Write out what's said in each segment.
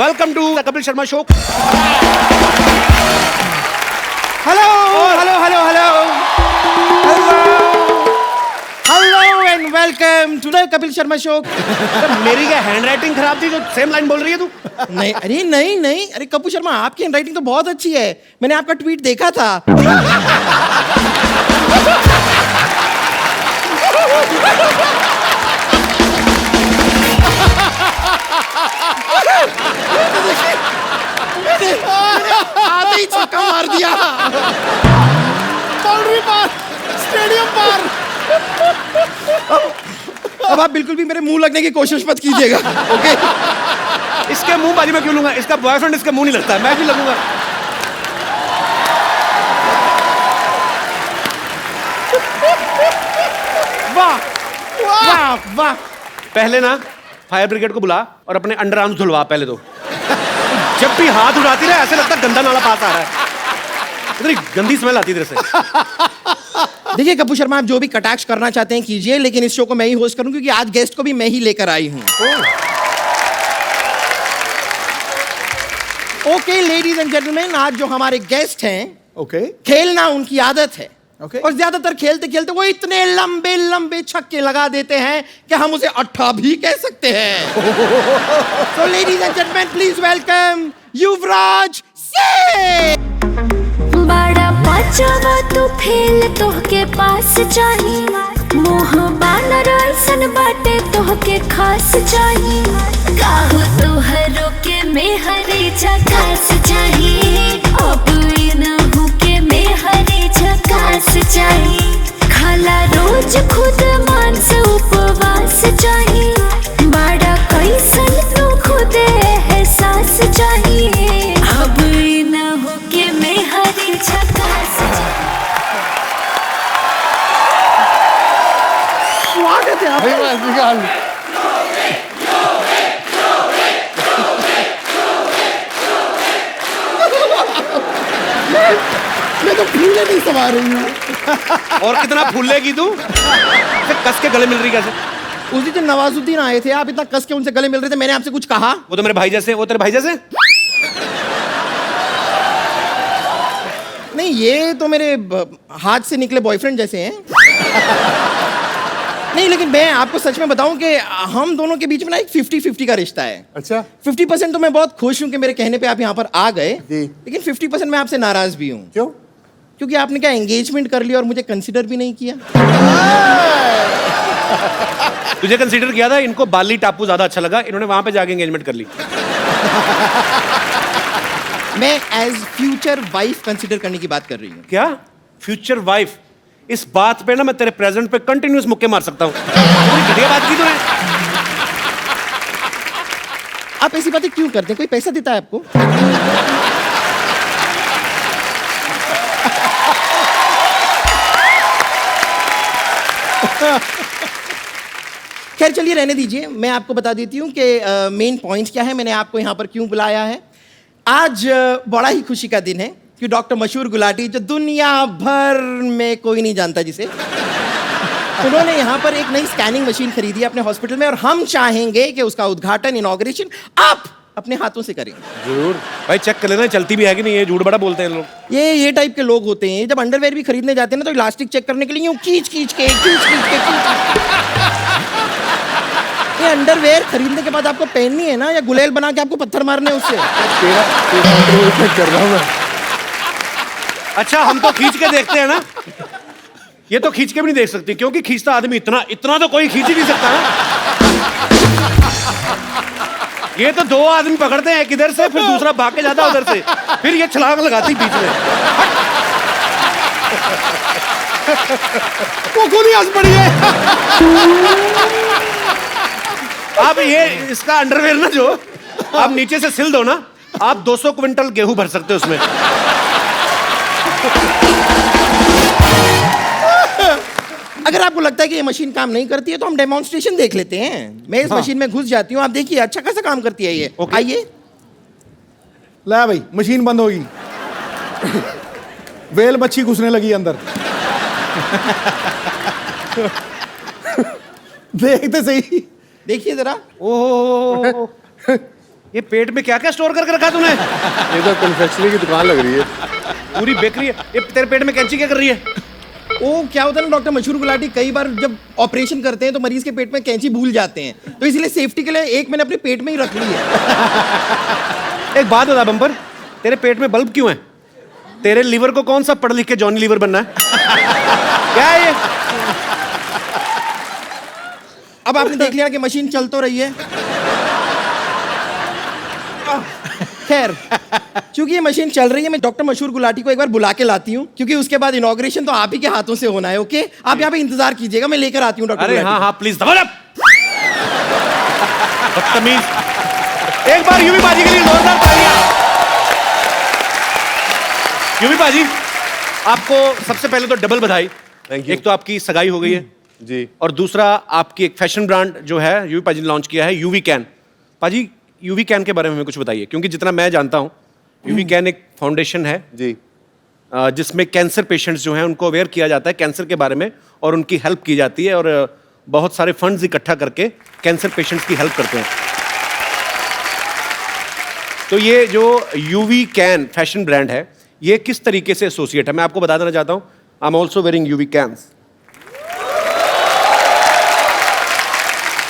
Welcome to the Kapil Sharma show. Hello hello hello hello hello and welcome to the Kapil Sharma show. मेरी क्या hand writing खराब थी जो same line बोल रही है तू? नहीं, अरे नहीं नहीं, अरे कपिल शर्मा आपकी हैंड राइटिंग तो बहुत अच्छी है, मैंने आपका ट्वीट देखा था। आते ही छक्का मार दिया। बाउंड्री पार, स्टेडियम पार। अब आप बिल्कुल भी मेरे मुंह लगने की कोशिश मत कीजिएगा, ओके? इसके मुंह बाजी में क्यों लूंगा? इसका बॉयफ्रेंड इसके मुंह नहीं लगता है, मैं भी लगूंगा। वाह वाह वाह। पहले ना फायर ब्रिगेड को बुला और अपने अंडर आर्म्स धुलवा पहले तो। जब भी हाथ उठाती रहे ऐसे लगता है गंदा नाला पास आ रहा है, इतनी गंदी स्मेल आती है तेरे से। देखिए कपूर शर्मा, आप जो भी कटाक्ष करना चाहते हैं कीजिए, लेकिन इस शो को मैं ही होस्ट करूं क्योंकि आज गेस्ट को भी मैं ही लेकर आई हूं। ओके लेडीज एंड जेंटलमैन, आज जो हमारे गेस्ट हैं, ओके खेलना उनकी आदत है। Okay. और ज्यादातर खेलते खेलते वो इतने लंबे लंबे छक्के लगा देते हैं कि हम उसे अट्ठा भी कह सकते हैं। तो ladies and gentleman please welcome Yuvraj Singh. बड़ा बचावा तू फेल तोहके पास चाही, मोह बानर ऐसन बाटे तोहके खास चाही, काहो तोहरो के मेहरी झकास चाही, अब इनहु के मेहरी झकास चाही, खाला रोज खुद मांस उपवास चाही, बड़ा कैसन तू खुद एहसास चाही, अब इनहु के मेहरी झकास चाही। स्वागत है आपका। मैं तो फूले नहीं सवार रही हूँ। और कितना फूलेगी तू? कस के गले मिल रही कैसे? उस दिन जब नवाजुद्दीन आए थे, आप इतना कस के उनसे गले मिल रहे थे, मैंने आपसे कुछ कहा? वो तो मेरे भाई जैसे, वो तेरे भाई जैसे? नहीं, ये तो मेरे हाथ से निकले बॉयफ्रेंड जैसे हैं। नहीं, लेकिन मैं आपको सच में बताऊं कि हम दोनों के बीच में ना एक 50-50 का रिश्ता है। अच्छा 50% तो मैं बहुत खुश हूं कि मेरे कहने पे आप यहाँ पर आ गए, जी। लेकिन 50% मैं आपसे नाराज भी हूँ। क्यों? क्योंकि आपने क्या एंगेजमेंट कर लिया और मुझे कंसिडर भी नहीं किया। तुझे कंसीडर किया था, इनको बाली टापू ज्यादा अच्छा लगा, इन्होंने वहां पे जाके एंगेजमेंट कर ली। मैं एज फ्यूचर वाइफ कंसिडर करने की बात कर रही हूँ। क्या फ्यूचर वाइफ? इस बात पे ना मैं तेरे प्रेजेंट पे कंटिन्यूस मुक्के मार सकता हूँ। घटिया बात की तूने। आप ऐसी बातें क्यों करते हैं? कोई पैसा देता है आपको? खैर चलिए रहने दीजिए, मैं आपको बता देती हूँ कि मेन पॉइंट क्या है, मैंने आपको यहाँ पर क्यों बुलाया है। आज बड़ा ही खुशी का दिन है कि डॉक्टर मशहूर गुलाटी, जो दुनिया भर में कोई नहीं जानता जिसे, उन्होंने यहाँ पर एक नई स्कैनिंग मशीन खरीदी है अपने हॉस्पिटल में, और हम चाहेंगे कि उसका उद्घाटन, इनॉग्रेशन आप अपने हाथों से करें। जरूर भाई, चेक कर लेना चलती भी है कि नहीं। ये झूठ बड़ा बोलते हैं लोग। ये टाइप के लोग होते हैं, जब अंडरवेयर भी खरीदने जाते हैं ना तो इलास्टिक चेक करने के लिए यूं खींच खींच के ये अंडरवेयर खरीदने के बाद आपको पहननी है ना, या गुलेल बना के आपको पत्थर मारने उससे? तेरा चेक कर रहा हूं मैं। अच्छा, हम तो खींच के देखते हैं ना, ये तो खींच के भी नहीं देख सकती, क्योंकि खींचता आदमी इतना इतना तो कोई खींच ही नहीं सकता ना। ये तो दो आदमी पकड़ते हैं, एक इधर से फिर दूसरा भाग के जाता उधर से, फिर ये छलांग लगाती बीच में। वो खुद ही हंस पड़ी है। अब ये इसका अंडरवेयर ना, जो आप नीचे से सिल दो ना, आप 200 क्विंटल गेहूं भर सकते हो उसमें। अगर आपको लगता है कि ये मशीन काम नहीं करती है तो हम डेमोन्स्ट्रेशन देख लेते हैं। मैं इस मशीन में घुस जाती हूँ, आप देखिए अच्छा खासा काम करती है ये। आइए। ला भाई, मशीन बंद होगी। वेल मच्छी घुसने लगी अंदर। देखते सही। देखिए जरा। ओह, ये पेट में क्या क्या स्टोर करके रखा तूने? ये तो कन्फेक्शनरी की दुकान लग रही है। पूरी बेकरी है। ये तेरे पेट में कैंची क्या कर रही है? वो क्या होता है ना डॉक्टर मशहूर गुलाटी, कई बार जब ऑपरेशन करते हैं तो मरीज के पेट में कैंची भूल जाते हैं, तो इसलिए सेफ्टी के लिए एक मैंने अपने पेट में ही रख ली है। एक बात बता बम्पर, तेरे पेट में बल्ब क्यों है? तेरे लीवर को कौन सा पढ़ लिख के जॉनी लीवर बनना है? क्या है ये? अब आपने देख लिया कि मशीन चल तो रही है। खैर, क्योंकि ये मशीन चल रही है, मैं डॉक्टर मशहूर गुलाटी को एक बार बुला के लाती हूँ, क्योंकि उसके बाद इनॉग्रेशन तो आप ही के हाथों से होना है। ओके, आप यहाँ पे इंतजार कीजिएगा, मैं लेकर आती हूँ डॉक्टर अरे गुलाटी हाँ हाँ प्लीज दबा बदतमीज। एक बार यूवी बाजी के लिए जोरदार तालियां। यूवी बाजी, आपको सबसे पहले तो डबल बधाई। Thank you. एक तो आपकी सगाई हो गई है जी। और दूसरा आपकी एक फैशन ब्रांड जो है यूवी पाजी ने लॉन्च किया है, यूवी कैन। पाजी, यूवी कैन के बारे में हमें कुछ बताइए, क्योंकि जितना मैं जानता हूँ यूवी कैन एक फाउंडेशन है जी। जिसमें कैंसर पेशेंट्स जो हैं उनको अवेयर किया जाता है कैंसर के बारे में और उनकी हेल्प की जाती है, और बहुत सारे फंड्स इकट्ठा करके कैंसर पेशेंट्स की हेल्प करते हैं। तो ये जो यूवी कैन फैशन ब्रांड है, ये किस तरीके से एसोसिएट है, मैं आपको बता देना चाहता हूँ। I am also wearing UV cans.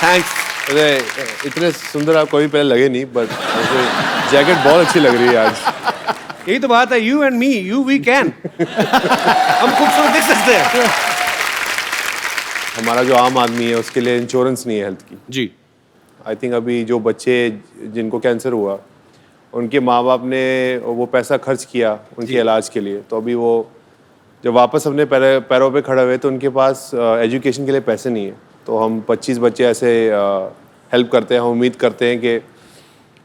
Thanks. अरे इतने सुंदर आप कभी पहले लगे नहीं, बट जैकेट बहुत अच्छी लग रही है आज। यही तो बात है, you and me, you we can. हम खूबसूरत दिख सकते हैं। हमारा जो आम आदमी है उसके लिए इंश्योरेंस नहीं है हेल्थ की। जी। आई थिंक अभी जो बच्चे जिनको कैंसर हुआ, उनके माँ बाप ने वो पैसा खर्च किया उनके इलाज के लिए, तो अभी वो जब वापस अपने पैरों पे खड़े हुए तो उनके पास एजुकेशन के लिए पैसे नहीं है। तो हम 25 बच्चे ऐसे हेल्प करते हैं। हम उम्मीद करते हैं कि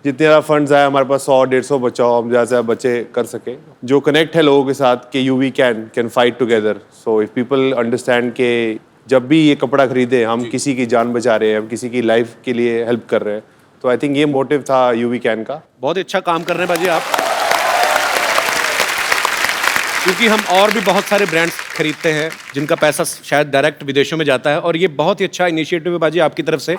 जितने ज़्यादा फंड्स आए, हमारे पास 100-150 बच्चा हो, हम ज़्यादा से ज़्यादा बच्चे कर सके। जो कनेक्ट है लोगों के साथ कि you we can fight together. So if people understand कि जब भी ये कपड़ा खरीदे हम किसी की जान बचा रहे हैं, हम किसी की लाइफ के लिए हेल्प कर रहे हैं, तो आई थिंक ये मोटिव था यूवी कैन का। बहुत अच्छा काम कर रहे हैं बाजी आप, क्योंकि हम और भी बहुत सारे ब्रांड्स खरीदते हैं जिनका पैसा शायद डायरेक्ट विदेशों में जाता है, और ये बहुत ही अच्छा इनिशिएटिव है बाजी आपकी तरफ से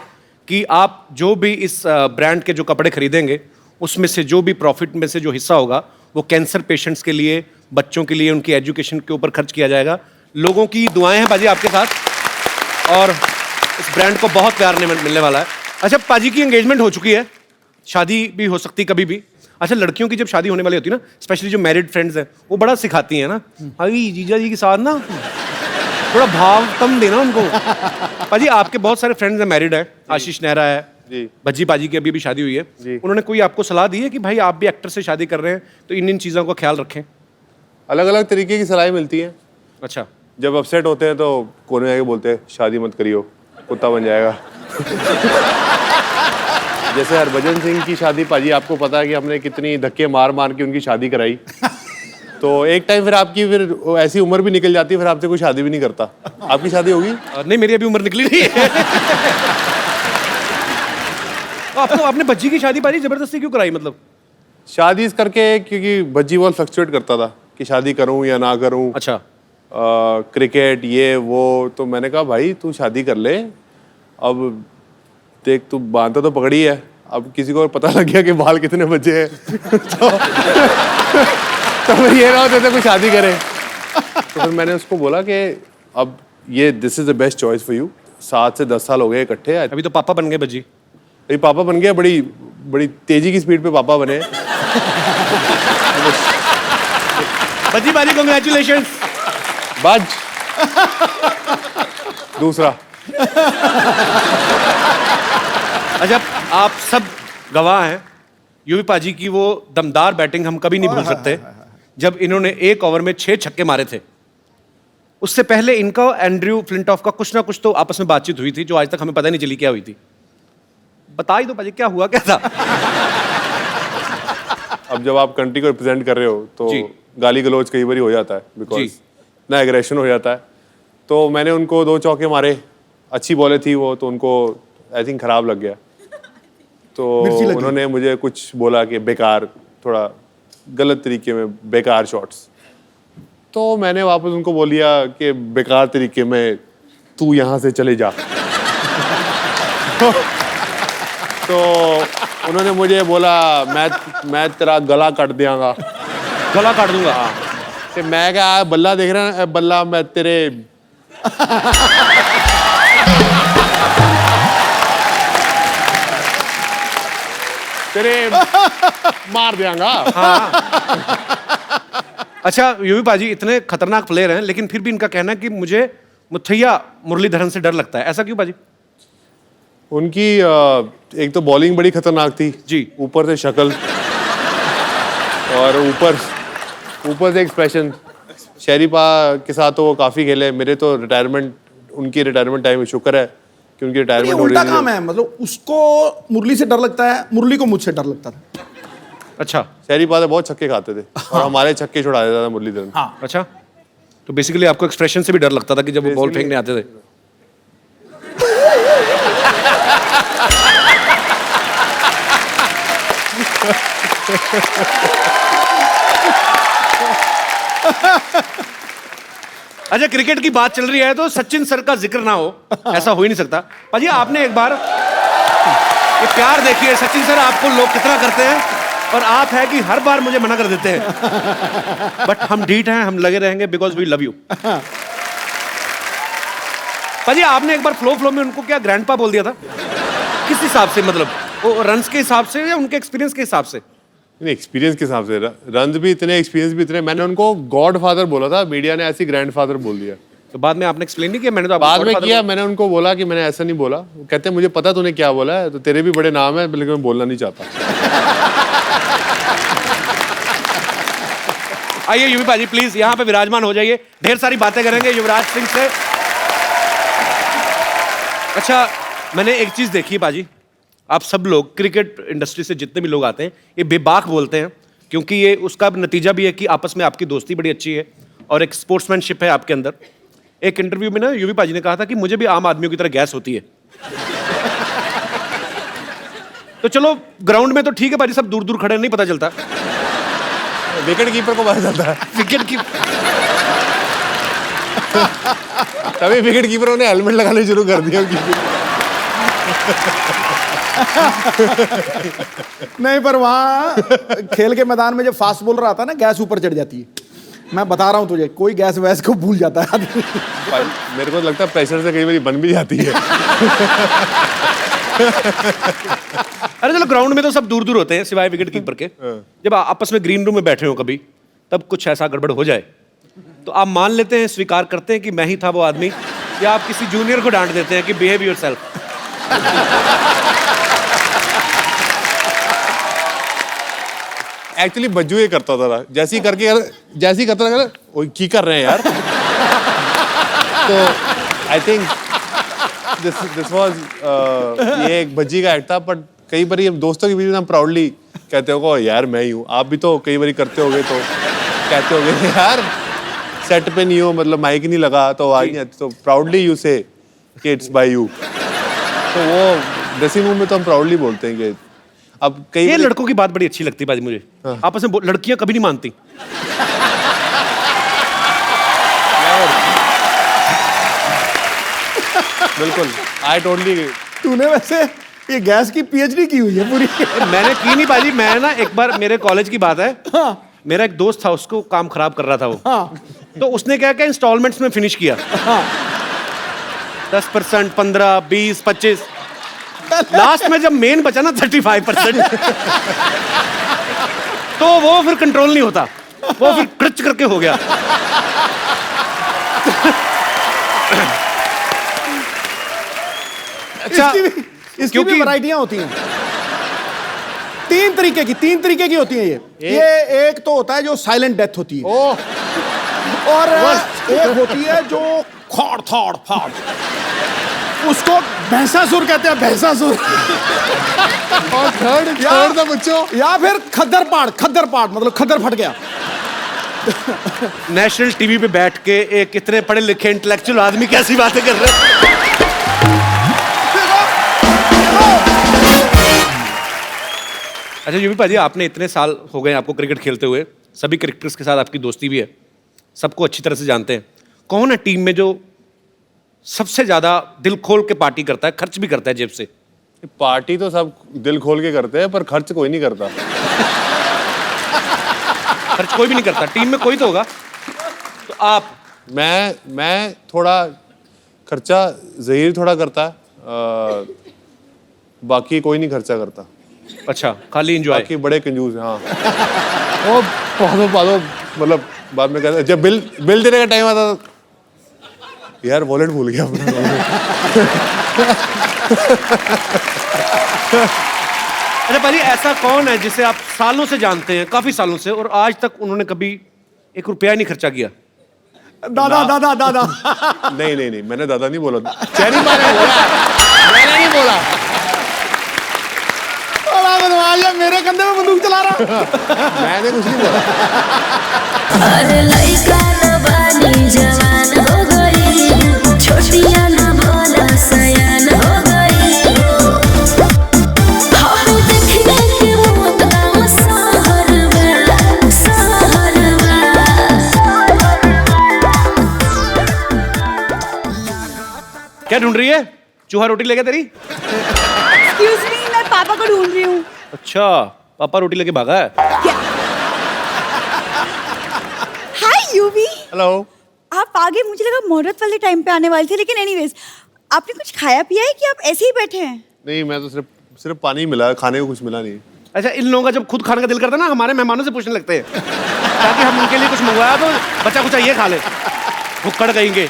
कि आप जो भी इस ब्रांड के जो कपड़े खरीदेंगे उसमें से जो भी प्रॉफिट में से जो हिस्सा होगा वो कैंसर पेशेंट्स के लिए, बच्चों के लिए, उनकी एजुकेशन के ऊपर खर्च किया जाएगा। लोगों की दुआएं हैं बाजी आपके साथ, और इस ब्रांड को बहुत प्यार मिलने वाला है। अच्छा, पाजी की एंगेजमेंट हो चुकी है, शादी भी हो सकती कभी भी। अच्छा, लड़कियों की जब शादी होने वाली होती है ना, स्पेशली जो मैरिड फ्रेंड्स हैं, वो बड़ा सिखाती हैं ना, अभी जीजा जी के साथ ना थोड़ा भाव कम देना उनको। पाजी, आपके बहुत सारे फ्रेंड्स हैं, मैरिड है, आशीष नेहरा है जी, भज्जी पाजी की अभी भी शादी हुई है जी। उन्होंने कोई आपको सलाह दी है कि भाई आप भी एक्टर से शादी कर रहे हैं तो इन चीज़ों का ख्याल रखें? अलग अलग तरीके की सलाह मिलती है। अच्छा। जब अपसेट होते हैं तो कोने में आके बोलते हैं शादी मत करियो, कुत्ता बन जाएगा। जैसे हरभजन सिंह की शादी, पाजी आपको पता है कि हमने कितनी धक्के मार मार के उनकी शादी कराई। तो एक टाइम फिर आपकी ऐसी उम्र भी निकल जाती है, फिर आपसे कोई शादी भी नहीं करता। आपकी शादी होगी? नहीं, मेरी अभी उम्र निकली नहीं है। तो आपको आपने बच्ची की शादी पाजी जबरदस्ती क्यों कराई? मतलब शादी इस करके क्योंकि बच्ची बहुत फ्लक्चुएट करता था कि शादी करूं या ना करूं। अच्छा। क्रिकेट ये वो, तो मैंने कहा भाई तू शादी कर ले, अब देख तू बांधता तो पकड़ी है, अब किसी को पता लग गया कि बाल कितने बचे हैं तो फिर ये ना होते थे कोई शादी करे। तो फिर मैंने उसको बोला कि अब ये this is the best choice for you. 7 से 10 साल हो गए इकट्ठे। अभी तो पापा बन गए बज्जी। अभी पापा बन गया, बड़ी बड़ी तेजी की स्पीड पे पापा बने। बज्जी बाजी, कांग्रेचुलेशंस। बाज दूसरा। अच्छा, आप सब गवाह हैं यूवी पाजी की वो दमदार बैटिंग हम कभी नहीं भूल सकते, जब इन्होंने एक ओवर में 6 छक्के मारे थे। उससे पहले इनका एंड्रयू फ्लिंटॉफ का कुछ ना कुछ तो आपस में बातचीत हुई थी जो आज तक हमें पता नहीं चली क्या हुई थी। बता ही दो पाजी, क्या हुआ क्या था? अब जब आप कंट्री को रिप्रेजेंट कर रहे हो तो गाली गलौज कई बार हो जाता है, बिकॉज ना एग्रेशन हो जाता है। तो मैंने उनको 2 चौके मारे, अच्छी बॉलें थी वो, तो उनको आई थिंक खराब लग गया। तो उन्होंने मुझे कुछ बोला कि बेकार, थोड़ा गलत तरीके में बेकार शॉट्स। तो मैंने वापस उनको बोल दिया कि बेकार तरीके में तू यहाँ से चले जा। तो उन्होंने मुझे बोला मैं तेरा गला काट दियांगा। गला काट दूंगा। तो मैं क्या बल्ला देख रहा है बल्ला मैं तेरे तेरे मार दियांगा। अच्छा यूवी पाजी इतने खतरनाक प्लेयर हैं लेकिन फिर भी इनका कहना है कि मुझे मुथैया मुरलीधरन से डर लगता है, ऐसा क्यों पाजी? उनकी एक तो बॉलिंग बड़ी खतरनाक थी जी। ऊपर से शक्ल और ऊपर से एक्सप्रेशन। शरीफा के साथ तो वो काफी खेले। मेरे तो उनकी रिटायरमेंट टाइम शुक्र है कि उनकी ये रिटायरमेंट हो उल्टा रही काम है, मतलब उसको मुरली से डर लगता है, मुरली को मुझसे डर लगता था। अच्छा शरीफा तो बहुत छक्के खाते थे और हमारे छक्के छुड़ा देता था मुरलीधरन। हाँ। अच्छा, तो बेसिकली आपको एक्सप्रेशन से भी डर लगता था कि जब वो बॉल फेंकने आते थे। अच्छा क्रिकेट की बात चल रही है तो सचिन सर का जिक्र ना हो, ऐसा हो ही नहीं सकता। पाजी आपने एक बार ये प्यार देखिए, सचिन सर आपको लोग कितना करते हैं और आप है कि हर बार मुझे मना कर देते हैं, बट हम ढीठ हैं, हम लगे रहेंगे बिकॉज वी लव यू। पाजी आपने एक बार फ्लो में उनको क्या ग्रैंडपा बोल दिया था, किस हिसाब से? मतलब वो रन्स के हिसाब से या उनके एक्सपीरियंस के हिसाब से? एक्सपीरियंस के हिसाब से रन भी इतने, एक्सपीरियंस भी इतने। मैंने उनको गॉड फादर बोला था, मीडिया ने ऐसी ग्रैंड फादर बोल दिया। तो बाद में आपने एक्सप्लेन नहीं किया? मैंने तो आपको बाद में Godfather किया, मैंने उनको बोला कि मैंने ऐसा नहीं बोला। वो कहते हैं मुझे पता तूने क्या बोला है, तो तेरे भी बड़े नाम है लेकिन मैं बोलना नहीं चाहता। आइए यूवी पाजी प्लीज यहाँ पे विराजमान हो जाइए, ढेर सारी बातें करेंगे युवराज सिंह से। अच्छा मैंने एक चीज देखी है पाजी, आप सब लोग क्रिकेट इंडस्ट्री से जितने भी लोग आते हैं ये बेबाक बोलते हैं, क्योंकि ये उसका नतीजा भी है कि आपस में आपकी दोस्ती बड़ी अच्छी है और एक स्पोर्ट्समैनशिप है आपके अंदर। एक इंटरव्यू में ना यूवी पाजी ने कहा था कि मुझे भी आम आदमियों की तरह गैस होती है। तो चलो ग्राउंड में तो ठीक है पाजी, सब दूर दूर खड़े नहीं पता चलता, विकेट कीपर को पता चलता है। विकेट की तभी विकेट कीपरों ने हेलमेट लगाने शुरू कर दिया। नहीं पर वहाँ खेल के मैदान में जब फास्ट बॉलर आता है ना, गैस ऊपर चढ़ जाती है। मैं बता रहा हूँ तुझे, कोई गैस वैस को भूल जाता है आदमी। मेरे को लगता है प्रेशर से कई बार बन भी जाती है। अरे चलो ग्राउंड में तो सब दूर दूर होते हैं सिवाय विकेट कीपर के। जब आपस में ग्रीन रूम में बैठे हो कभी, तब कुछ ऐसा गड़बड़ हो जाए तो आप मान लेते हैं, स्वीकार करते हैं कि मैं ही था वो आदमी, या आप किसी जूनियर को डांट देते हैं कि बिहेव योरसेल्फ? एक्चुअली बज्जू ये करता था, जैसे ही करता था, ओए की कर रहे हैं यार। तो आई थिंक दिस वाज ये एक बज्जी का एक्ट था, बट कई बार ये दोस्तों के बीच में हम प्राउडली कहते हो यार मैं ही हूँ। आप भी तो कई बार करते होगे तो कहते होगे यार सेट पे नहीं हो, मतलब माइक नहीं लगा तो आवाज नहीं आती, तो प्राउडली यू से कि इट्स बाय यू। तो वो ड्रेसिंग रूम में तो हम प्राउडली बोलते हैं कि अब कई ये लड़कों की बात बड़ी अच्छी लगती है बाजी मुझे। आपस में लड़कियां कभी नहीं मानती। बिल्कुल आई टोटली। तूने वैसे ये गैस की पीएचडी की हुई है पूरी। मैंने की नहीं बाजी, मैं ना एक बार मेरे कॉलेज की बात है, हाँ। मेरा एक दोस्त था, उसको काम खराब कर रहा था वो। हाँ। तो उसने क्या क्या इंस्टॉलमेंट्स में फिनिश किया। हाँ। 10%, 15, 20, 25, लास्ट में जब मेन बचा ना 35%, तो वो फिर कंट्रोल नहीं होता, वो फिर क्रच करके हो गया। अच्छा इसकी भी वैरायटियां होती हैं। तीन तरीके की होती हैं ये एक तो होता है जो साइलेंट डेथ होती है, और एक होती है जो खौड़ थौड़ फाड़, उसको भैंसासुर कहते हैं, भैंसासुर। और थर्ड था बच्चों, या फिर खद्दर पाड़ मतलब खद्दर फट गया। नेशनल टीवी पे बैठ के एक इतने पढ़े लिखे इंटेलेक्चुअल आदमी कैसी बातें कर रहे हैं। अच्छा यूवी पाजी, आपने इतने साल हो गए आपको क्रिकेट खेलते हुए, सभी क्रिकेटर्स के साथ आपकी दोस्ती भी है, सबको अच्छी तरह से जानते हैं। कौन है टीम में जो सबसे ज्यादा दिल खोल के पार्टी करता है, खर्च भी करता है जेब से? पार्टी तो सब दिल खोल के करते हैं पर खर्च कोई नहीं करता। खर्च कोई भी नहीं करता, टीम में कोई तो होगा। तो आप? मैं थोड़ा खर्चा ज़हीर थोड़ा करता है, बाकी कोई नहीं खर्चा करता। अच्छा, खाली एंजॉय। बाकी बड़े कंजूस हैं। हाँ वो पादो मतलब बाद में कहते जब बिल देने का टाइम आता था, यार वॉलेट भूल गया अपना। अच्छा पाजी, ऐसा कौन है जिसे आप सालों से जानते हैं, काफी सालों से, और आज तक उन्होंने कभी 1 रुपया ही नहीं खर्चा किया? दादा दादा दादा। नहीं मैंने दादा नहीं बोला, चैनी मारे बोला, मैंने नहीं बोला। बड़ा बदमाश है, मेरे कंधे में बंदूक चला रहा। मैंने कुछ नहीं बोला। अरे लइका न बानी जवान हो गई, छोटिया न भोला सयान हो गई। हाँ देखने के मुँह गाँव सहरवा। क्या ढूंढ रही है? चूहा रोटी लेके तेरी? एक्सक्यूज मी, मैं पापा को ढूंढ रही हूँ। अच्छा, पापा रोटी लेके भागा है। हाय यूवी। हेलो। आप आगे, मुझे लगा मुहूर्त वाले टाइम पे आने वाले थे, लेकिन एनीवेज आपने कुछ खाया पिया है कि आप ऐसे ही बैठे हैं? नहीं, मैं तो सिर्फ पानी मिला, खाने को कुछ मिला नहीं। अच्छा, इन लोगों का जब खुद खाने का दिल करता है ना, हमारे मेहमानों से पूछने लगते हैं ताकि हम उनके लिए कुछ मंगवाया तो बच्चा कुछ ये खा ले, भुक्कड़ कहेंगे।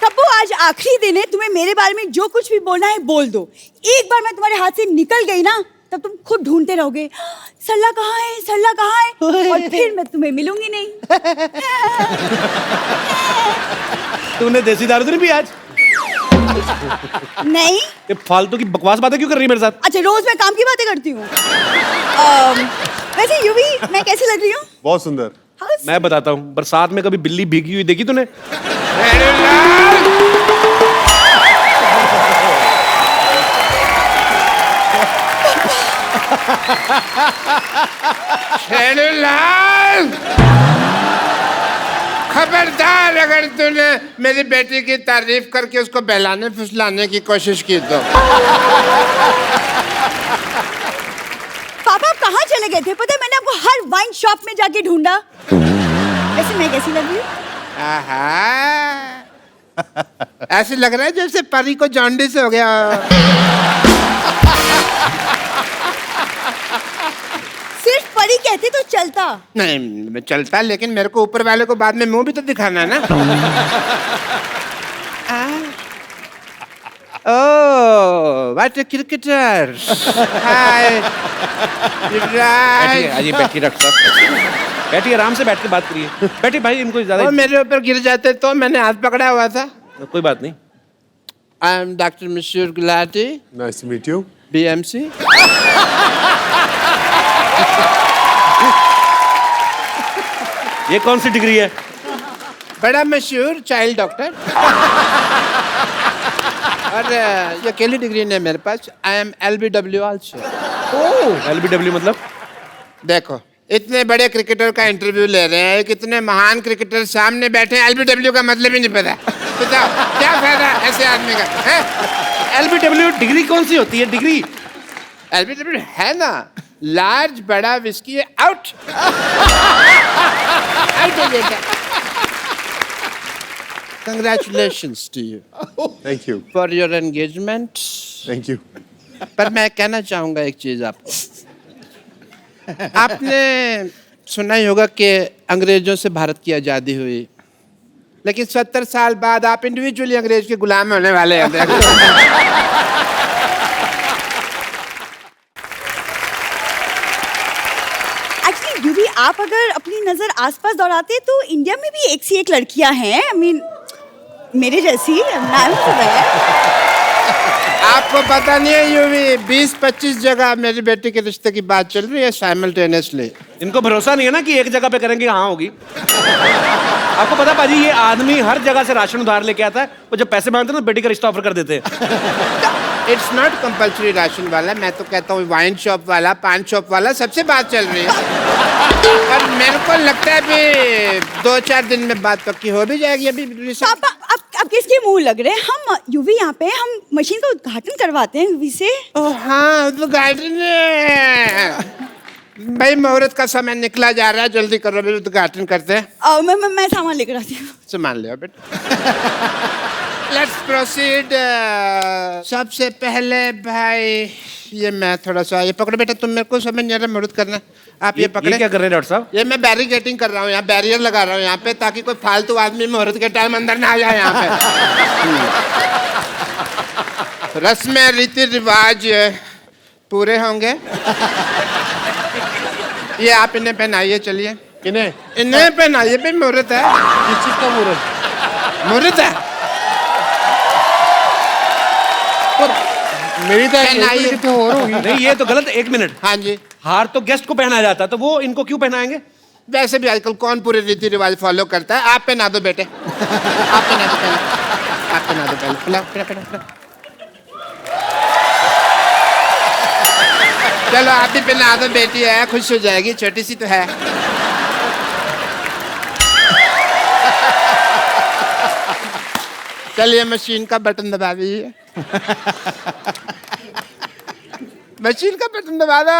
तब्बू, आज आखिरी दिन है, तुम्हें मेरे बारे में जो कुछ भी बोलना है बोल दो। एक बार मैं तुम्हारे हाथ से निकल गई ना, तब तुम खुद ढूंढते रहोगे सरला कहाँ है, सरला कहाँ है, और फिर मैं तुम्हें मिलूंगी नहीं। तूने देसी दारू तो नहीं पी आज? नहीं। ये फालतू की बकवास बातें क्यों कर रही है मेरे साथ? अच्छा, रोज मैं काम की बातें करती हूँ। वैसे यूवी, मैं कैसी लग रही हूँ? बहुत सुंदर। मैं बताता हूँ, बरसात में कभी बिल्ली भीगी हुई देखी तूने? खबरदार अगर तूने मेरी बेटी की तारीफ करके उसको बहलाने फुसलाने की कोशिश की तो। पापा, आप कहाँ चले गए थे? पता है, मैंने आपको हर वाइन शॉप में जाके ढूंढा। वैसे मैं कैसी लग रही हूँ? ऐसे लग रहा है जैसे परी को जॉन्डिस हो गया। सिर्फ परी कहते तो चलता। नहीं, मैं चलता, लेकिन मेरे को ऊपर वाले को बाद में मुंह भी तो दिखाना है ना। ओह, व्हाट अ क्रिकेटर। हाय। बैठिए, बैठिए डॉक्टर साहब, बैठिए, आराम से बैठ के बात करिए। बैठिए भाई, इनको ज्यादा मेरे ऊपर गिर जाते तो मैंने हाथ पकड़ा हुआ था। कोई बात नहीं। आई am doctor Mashoor Gulati, nice to meet you. BMC। ये कौन सी डिग्री है? बड़ा मशहूर चाइल्ड डॉक्टर। और ये अकेली डिग्री नहीं है मेरे पास। I am LBW also. LBW मतलब? देखो, इतने बड़े क्रिकेटर का इंटरव्यू ले रहे हैं, कितने महान क्रिकेटर सामने बैठे हैं, LBW का मतलब ही नहीं पता। बताओ क्या फायदा ऐसे आदमी का है? LBW डिग्री कौन सी होती है? डिग्री LBW है ना, लार्ज बड़ा whisky out. Congratulations to you thank you. for your engagement। Thank you. पर मैं कहना चाहूंगा एक चीज आपको। आपने सुना ही होगा कि अंग्रेजों से भारत की आज़ादी हुई, लेकिन 70 साल बाद आप इंडिविजुअली अंग्रेज के गुलाम होने वाले हैं। एक्चुअली यूवी, आप अगर अपनी नजर आसपास दौड़ाते तो इंडिया में भी एक सी एक लड़कियां हैं। I mean, मेरे जैसी। नाम तो है। आपको पता नहीं है यूवी, 20-25 जगह मेरी बेटी के रिश्ते की बात चल रही है साइमल्टेनियसली। इनको भरोसा नहीं है ना कि एक जगह पे करेंगे हाँ होगी। आपको पता पाजी, ये आदमी हर जगह से राशन उधार लेके आता है, वो जब पैसे मांगते हैं ना बेटी का रिश्ता ऑफर कर देते हैं। इट्स नॉट कंपल्सरी राशन वाला, मैं तो कहता हूँ वाइन शॉप वाला, पान शॉप वाला, सबसे बात चल रही है। और मेरे को लगता है भी 2-4 दिन में बात पक्की हो भी जाएगी। अभी पापा, आप किसके मुंह लग रहे हैं? हम यूवी यहाँ पे हम मशीन का उद्घाटन करवाते हैं यूवी से। ओ हाँ, उद्घाटन भाई, मुहूर्त का समय निकला जा रहा है, जल्दी करो, फिर उद्घाटन करते हैं। मैं सामान लेकर आती हूँ। सामान ले बेटा। Let's proceed. सबसे पहले भाई ये मैं थोड़ा सा, ये पकड़ो बेटा, तुम मेरे को समझ नहीं आ रहा, मुहूर्त करना। आप ये पकड़े। क्या कर रहे हैं डॉक्टर साहब? ये मैं बैरिकेटिंग कर रहा हूँ, यहाँ बैरियर लगा रहा हूँ यहाँ पे, ताकि कोई फालतू आदमी मुहूर्त के टाइम अंदर ना आ जाए यहाँ पे। रस्में रीति रिवाज पूरे होंगे। ये आप इन्हें पहनाइए, चलिए। इन्हें पहनाइए भाई, मुहूर्त है। किस चीज का मुहूर्त? मुहूर्त है। मेरी तो पहनाइए। और होगी। नहीं, ये तो गलत। एक मिनट, हाँ जी। हार तो गेस्ट को पहनाया जाता है, तो वो इनको क्यों पहनाएंगे? वैसे भी आजकल कौन पूरे रीति रिवाज फॉलो करता है? आप पहना दो बेटे, आप पहना दो पहले, आप पहना दो पहले। पिलाओ, पिलाओ, पिलाओ, पिलाओ। चलो आप भी पहना दो, बेटी है, खुश हो जाएगी, छोटी सी तो है। चलिए मशीन का बटन दबा दीजिए। मशीन का बटन दबा दो।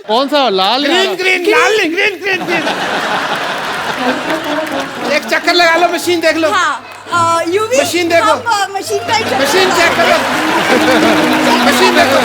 कौन सा? लाल? ग्रीन ग्रीन लाल ग्रीन ग्रीन ग्रीन। एक चक्कर लगा लो, मशीन देख लो। हाँ, यूवी मशीन देखो। मशीन का एक चक्कर मशीन चेक करो। मशीन देखो।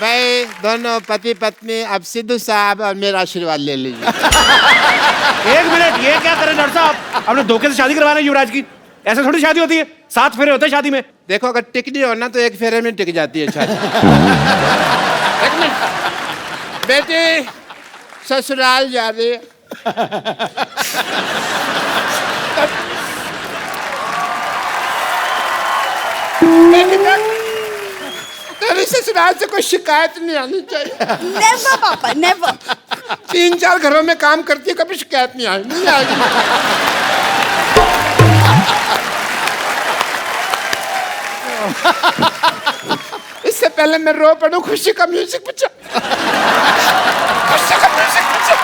भाई दोनों पति पत्नी अब सिद्धू साहब और मेरा आशीर्वाद ले लीजिए। एक मिनट, ये क्या कर रहे हैं डॉक्टर साहब? आपने धोखे से शादी करवा रहे हैं युवराज की। ऐसे थोड़ी शादी होती है, 7 फेरे होते हैं शादी में। देखो, अगर टिक नहीं होना तो एक फेरे में टिक जाती है शादी। एक मिनट बेटी, ससुराल जा रही है। तेरी ससुराल से कोई शिकायत नहीं आनी चाहिए। नेवर पापा, नेवर। 3-4 घरों में काम करती है, कभी शिकायत नहीं आई, नहीं आएगी। इससे पहले मैं रो पड़ूं, खुशी का म्यूजिक बजा। खुशी का म्यूजिक बजा।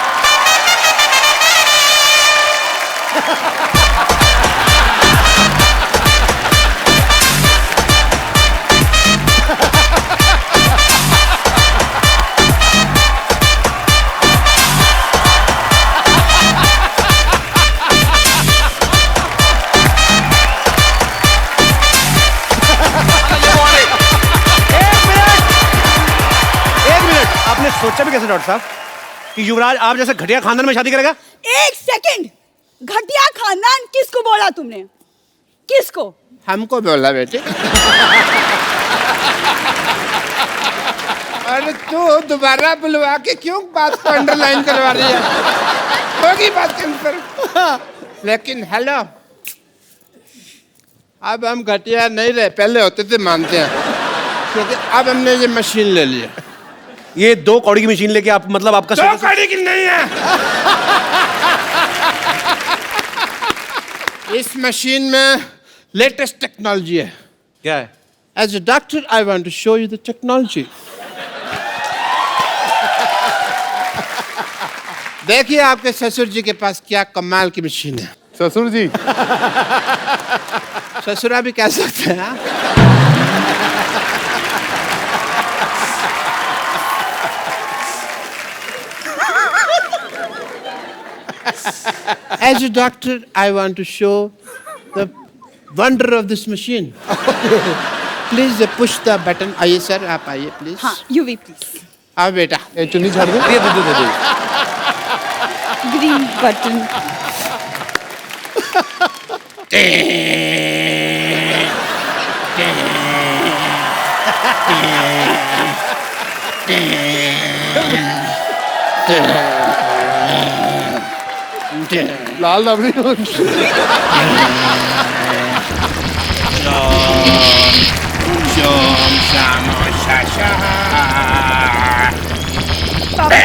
आपने सोचा भी कैसे डॉक्टर साहब कि युवराज आप जैसे घटिया खानदान में शादी करेगा? एक सेकंड, घटिया खानदान किसको बोला तुमने? किसको? हमको बोला बेटे। अरे तू दोबारा बुलवा के क्यों बात को अंडरलाइन करवा रही है? होगी बात कंफर्म। लेकिन हेलो, अब हम घटिया नहीं रहे, पहले होते थे, मानते हैं, क्योंकि अब हमने ये मशीन ले लिया। ये 2 कौड़ी की मशीन लेके आप, मतलब आपका 2 कौड़ी की नहीं है। इस मशीन में लेटेस्ट टेक्नोलॉजी है। क्या है? As a doctor, I want to show you the technology. देखिए आपके ससुर जी के पास क्या कमाल की मशीन है। ससुर जी? ससुरा भी कह सकते हैं। As a doctor, I want to show the wonder of this machine. Please push the button. आइए सर, आप आइए प्लीज। हाँ, यूवी प्लीज। आओ बेटा। ये चुन्नी झाड़ दो। दे। Green button. लाल रबड़ी Om Shama Shasha. पापा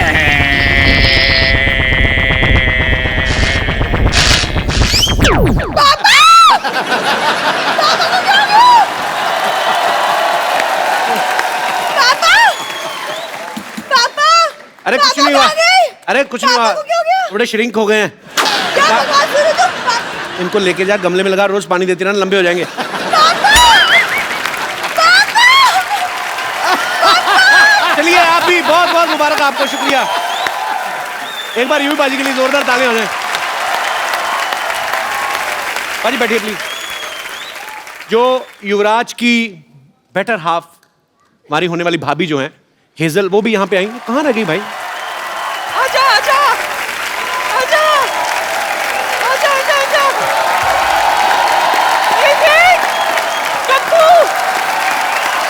अरे कुछ पापा नहीं हुआ, कहाँ गए? अरे कुछ नहीं हुआ, पापा को क्या हो गया? थोड़े श्रिंक हो गए हैं। क्या बकवास कर रहे हो तुम? इनको लेके जा, गमले में लगा, रोज पानी देती रहना, लंबे हो जाएंगे। चलिए आप भी बहुत बहुत मुबारक आपको, शुक्रिया। एक बार यूं बाजी के लिए जोरदार तालियां हो जाए। बाजी बैठिए प्लीज। जो युवराज की बेटर हाफ, हमारी होने वाली भाभी जो हैं हेजल, वो भी यहाँ पे आई। कहाँ रह गई भाई? आजा आजा आजा आजा आजा आजा। ये देख कप्पू,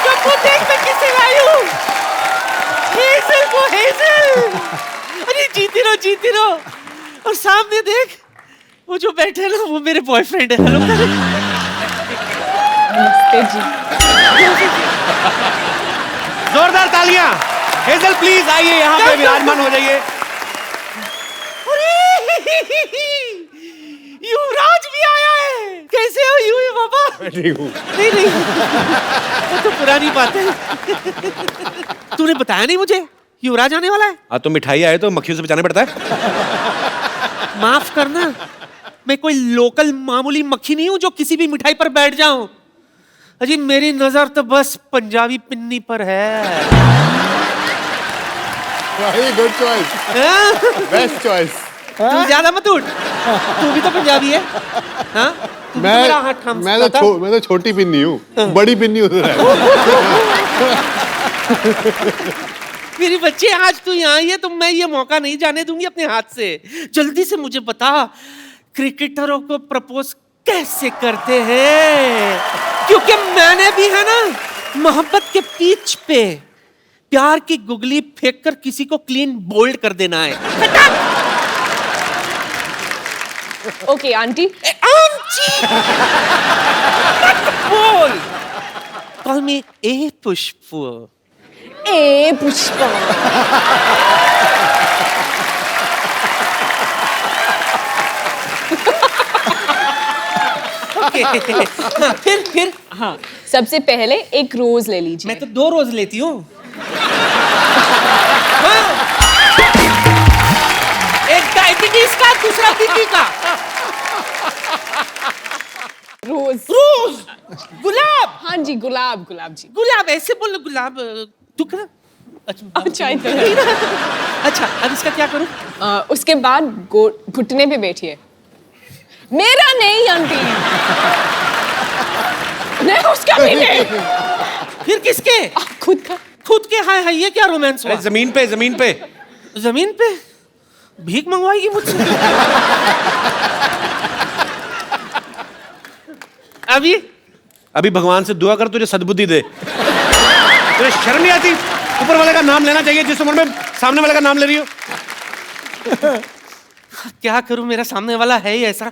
कप्पू देख मैं किसे लाई हूँ। हेजल को, हेजल। अरे जीती रहो। और सामने देख वो जो बैठे हैं ना, वो मेरे बॉयफ्रेंड है। हेलो जोरदार तालियां। हेजल प्लीज आइए, यहाँ पे विराजमान हो जाइए। युवराज भी आया है। कैसे हो युवी बाबा? ठीक हूँ। नहीं वो तो पुरानी बात है। तूने बताया नहीं मुझे युवराज आने वाला है। हाँ तो मिठाई आए तो मक्खियों से बचाना पड़ता है। माफ करना, मैं कोई लोकल मामूली मक्खी नहीं हूं जो किसी भी मिठाई पर बैठ जाऊं। अजी मेरी नजर तो बस पंजाबी पिन्नी पर है। Good choice, best choice. तू ज्यादा मत उठ, तू भी तो पंजाबी है। हाँ? तू भी तो मेरा हाथ थाम मैं सकता था। तो मैं तो छोटी पिन्नी हूँ, बड़ी पिन्नी उधर है। मेरी बच्चे आज तू यहाँ आई है तो मैं ये मौका नहीं जाने दूंगी अपने हाथ से। जल्दी से मुझे बता, क्रिकेटरों को प्रपोज कैसे करते हैं? क्योंकि मैंने भी है ना मोहब्बत के पिच पे प्यार की गुगली फेंक कर किसी को क्लीन बोल्ड कर देना है। Okay aunty. आंटी बोल, कॉल मी ए पुष्प। ए पुष्पा। फिर हाँ, सबसे पहले एक रोज ले लीजिए। मैं तो 2 रोज लेती हूँ। एक डायबिटीज का, दूसरा बीपी का। रोज। गुलाब। हाँ जी, गुलाब जी। गुलाब ऐसे बोलो, गुलाब। तू कर। अच्छा इधर। अच्छा अब इसका क्या करूं? उसके बाद घुटने पे बैठिए। मेरा नहीं आंटी। नहीं उसका भी नहीं। फिर किसके? खुद का। खुद के। हाय हाय, ये क्या रोमांस हुआ? जमीन पे जमीन पे जमीन पे भीख मंगवाएगी मुझसे? अभी भगवान से दुआ कर तुझे सद्बुद्धि दे। तुझे शर्म नहीं आती? ऊपर वाले का नाम लेना चाहिए जिस उम्र में सामने वाले का नाम ले रही हो। क्या करूं, मेरा सामने वाला है ही ऐसा।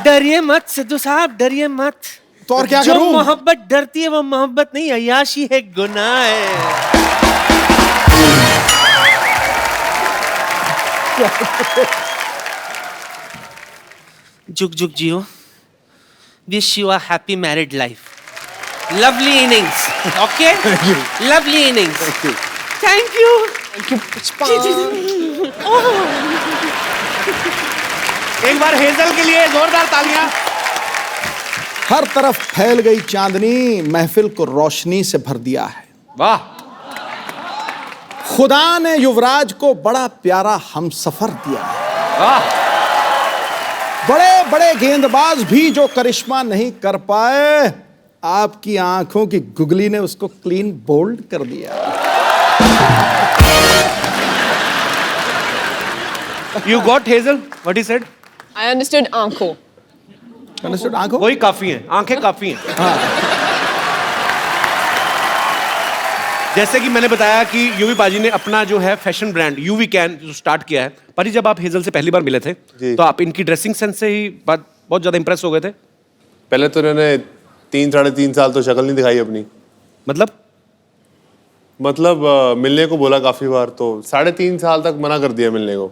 डरिए मत सिद्धू साहब, डरिए मत। तो और क्या जो करूं? मोहब्बत डरती है वो मोहब्बत नहीं, अय्याशी है, गुनाह है। जुग जुग जियो। Wish you a happy married life. Lovely innings. Okay, lovely innings. Thank you. एक बार हेजल के लिए जोरदार तालियां। हर तरफ फैल गई चांदनी, महफिल को रोशनी से भर दिया है। वाह। खुदा ने युवराज को बड़ा प्यारा हमसफर दिया है। वाह। बड़े बड़े गेंदबाज भी जो करिश्मा नहीं कर पाए, आपकी आंखों की गुगली ने उसको क्लीन बोल्ड कर दिया। You got Hazel? What he said? I understood आंखों. अंडरस्टूड? आंखों? वही काफी है, आंखें काफी हैं। जैसे कि मैंने बताया कि यूवी पाजी ने अपना जो है फैशन ब्रांड यूवी कैन जो स्टार्ट किया है। पाजी, जब आप हेजल से पहली बार मिले थे तो आप इनकी ड्रेसिंग सेंस से ही बहुत ज्यादा इंप्रेस हो गए थे? पहले तो इन्होंने 3-3.5 साल तो शक्ल नहीं दिखाई अपनी। मतलब मिलने को बोला काफी बार, तो 3.5 साल तक मना कर दिया मिलने को।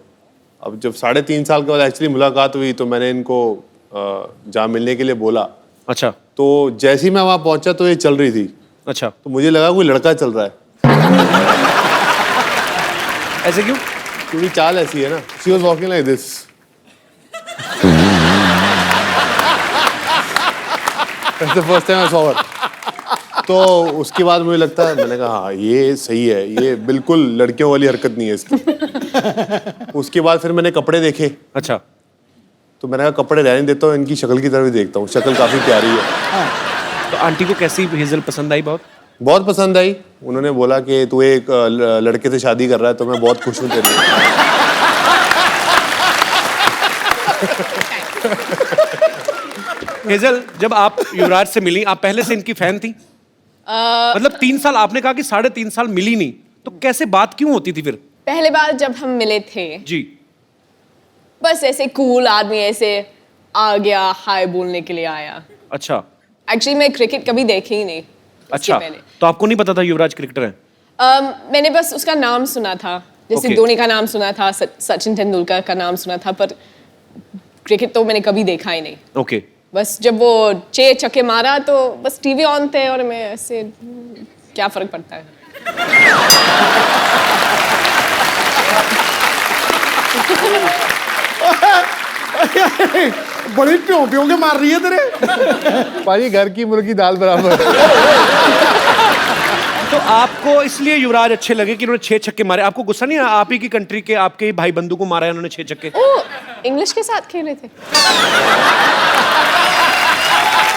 अब जब 3.5 साल के बाद एक्चुअली मुलाकात हुई तो मैंने इनको जहाँ मिलने के लिए बोला। अच्छा। तो जैसे ही मैं वहाँ पहुंचा तो ये चल रही थी। अच्छा। तो मुझे लगा कोई लड़का चल रहा है। ऐसे क्यों? क्योंकि चाल ऐसी है ना। She was walking like this. That's the first time I saw her. तो उसके बाद मुझे लगता है, मैंने कहा हाँ ये सही है, ये बिल्कुल लड़कियों वाली हरकत नहीं है इसकी। उसके बाद फिर मैंने कपड़े देखे। अच्छा। तो मैंने कहा कपड़े रहने देता हूँ, इनकी शक्ल की तरफ ही देखता हूँ, शक्ल काफी प्यारी है। तो आंटी को कैसी हेजल पसंद आई? बहुत पसंद आई। उन्होंने बोला कि तू एक लड़के से शादी कर रहा है तो मैं बहुत खुश हूँ तेरे लिए। हेजल, जब आप युवराज से मिली, आप पहले से इनकी फैन थी? मतलब 3 साल, आपने कहा कि 3.5 साल मिली नहीं, तो कैसे बात क्यों होती थी फिर? पहले बार जब हम मिले थे जी, बस ऐसे कूल आदमी ऐसे आ गया, हाय बोलने के लिए आया। अच्छा। एक्चुअली मैं क्रिकेट कभी देखी ही नहीं। अच्छा, पहले तो आपको नहीं पता था युवराज क्रिकेटर है? मैंने बस उसका नाम सुना था, जैसे Okay. धोनी का नाम सुना था, सचिन तेंदुलकर का नाम सुना था, पर क्रिकेट तो मैंने कभी देखा ही नहीं। ओके। बस जब वो 6 छक्के मारा तो बस टीवी ऑन थे और मैं ऐसे क्या फर्क पड़ता है। बड़ी प्यों प्यों के मार रही है तेरे। पाजी घर की मुर्गी दाल बराबर। तो आपको इसलिए युवराज अच्छे लगे कि उन्होंने 6 छक्के मारे? आपको गुस्सा नहीं आया? आप ही की कंट्री के, आपके ही भाई बंधु को मारा है उन्होंने 6 छक्के। ओ, इंग्लिश के साथ खेल रहे थे।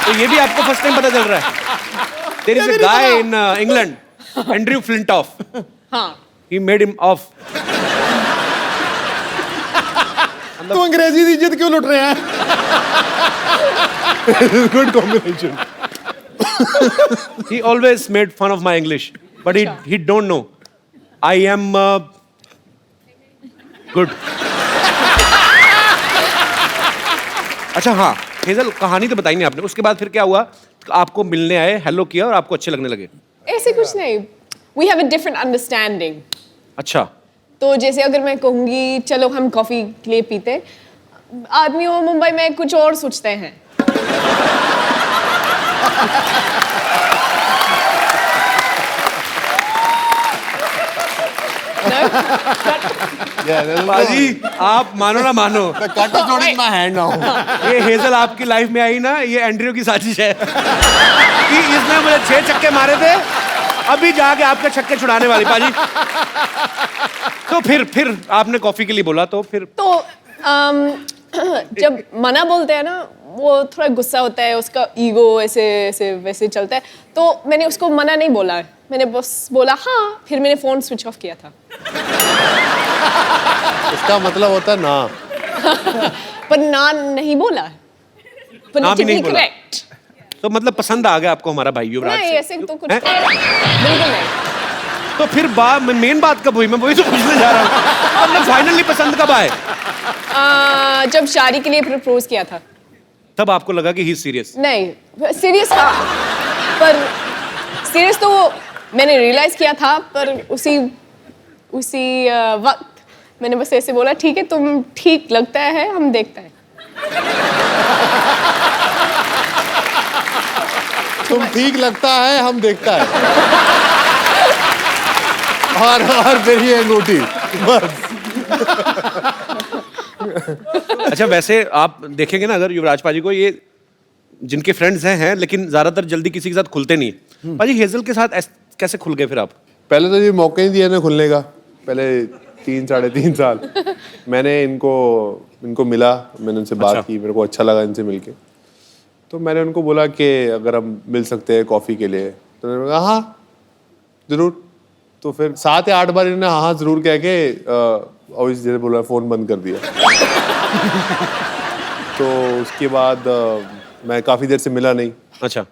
तो ये भी आपको फर्स्ट टाइम पता चल रहा है? There is a guy in England, Andrew Flintoff. हाँ। He made him off. तो अंग्रेजी की इज्जत क्यों लुट रहे हैं? Good combination. He always made fun of my English, but he don't know. I am good. अच्छा हाँ, हेजल कहानी तो बताई नहीं आपने। उसके बाद फिर क्या हुआ? आपको मिलने आए, हेलो किया और आपको अच्छे लगने लगे? ऐसे कुछ नहीं। We have a different understanding. अच्छा। तो जैसे अगर मैं कहूँगी चलो हम कॉफी के लिए पीते, आदमी वो मुंबई में कुछ और सोचते हैं। बाजी, आप मानो ना मानो, ये हेजल आपकी लाइफ में आई ना, ये एंड्रयू की साजिश है कि इसने मुझे 6 छक्के मारे थे, अभी जाके आपके छक्के छुड़ाने वाली। बाजी, तो फिर आपने कॉफी के लिए बोला, तो फिर तो जब मना बोलते हैं ना, वो थोड़ा गुस्सा होता है, उसका ईगो ऐसे ऐसे वैसे चलता है, तो मैंने उसको मना नहीं बोला, मैंने बस बोला हाँ, फिर मैंने फोन स्विच ऑफ किया था। इसका मतलब होता है ना। पर ना नहीं बोला, ना भी नहीं बोला। करेक्ट। तो मतलब पसंद आ गया आपको हमारा भाई युवराज नहीं, से? ऐसे तो कुछ हैं? बिल्कुल नहीं। तो फिर मेन बात कब हुई? मैं वही तो पूछने जा रहा हूँ। मतलब फाइनली पसंद कब आए? जब शादी के लिए प्रपोज किया था, तब आपको लगा कि ही सीरियस? नहीं, सीरियस था, पर सीरियस तो मैंने रियलाइज किया था, पर उसी वक्त मैंने बस ऐसे बोला ठीक है, तुम ठीक लगता है, हम देखते हैं। तुम ठीक लगता है, हम देखता है। और फिर ये अंगूठी बस। अच्छा, वैसे आप देखेंगे ना अगर युवराज पाजी को, ये जिनके फ्रेंड्स हैं लेकिन ज्यादातर जल्दी किसी के साथ खुलते नहीं। पाजी, हेजल के साथ कैसे खुल गए फिर आप? पहले तो ये मौका ही दिया ना खुलने का। पहले 3-3.5 साल मैंने इनको मिला, मैंने उनसे बात की, मेरे को अच्छा लगा इनसे मिलके। तो मैंने उनको बोला कि अगर हम मिल सकते हैं कॉफ़ी के लिए, तो उन्होंने कहा हाँ ज़रूर। तो फिर 7 या 8 बार इन्होंने हाँ ज़रूर कह के और जैसे बोला फ़ोन बंद कर दिया। तो उसके बाद मैं काफ़ी देर से मिला नहीं, अच्छा,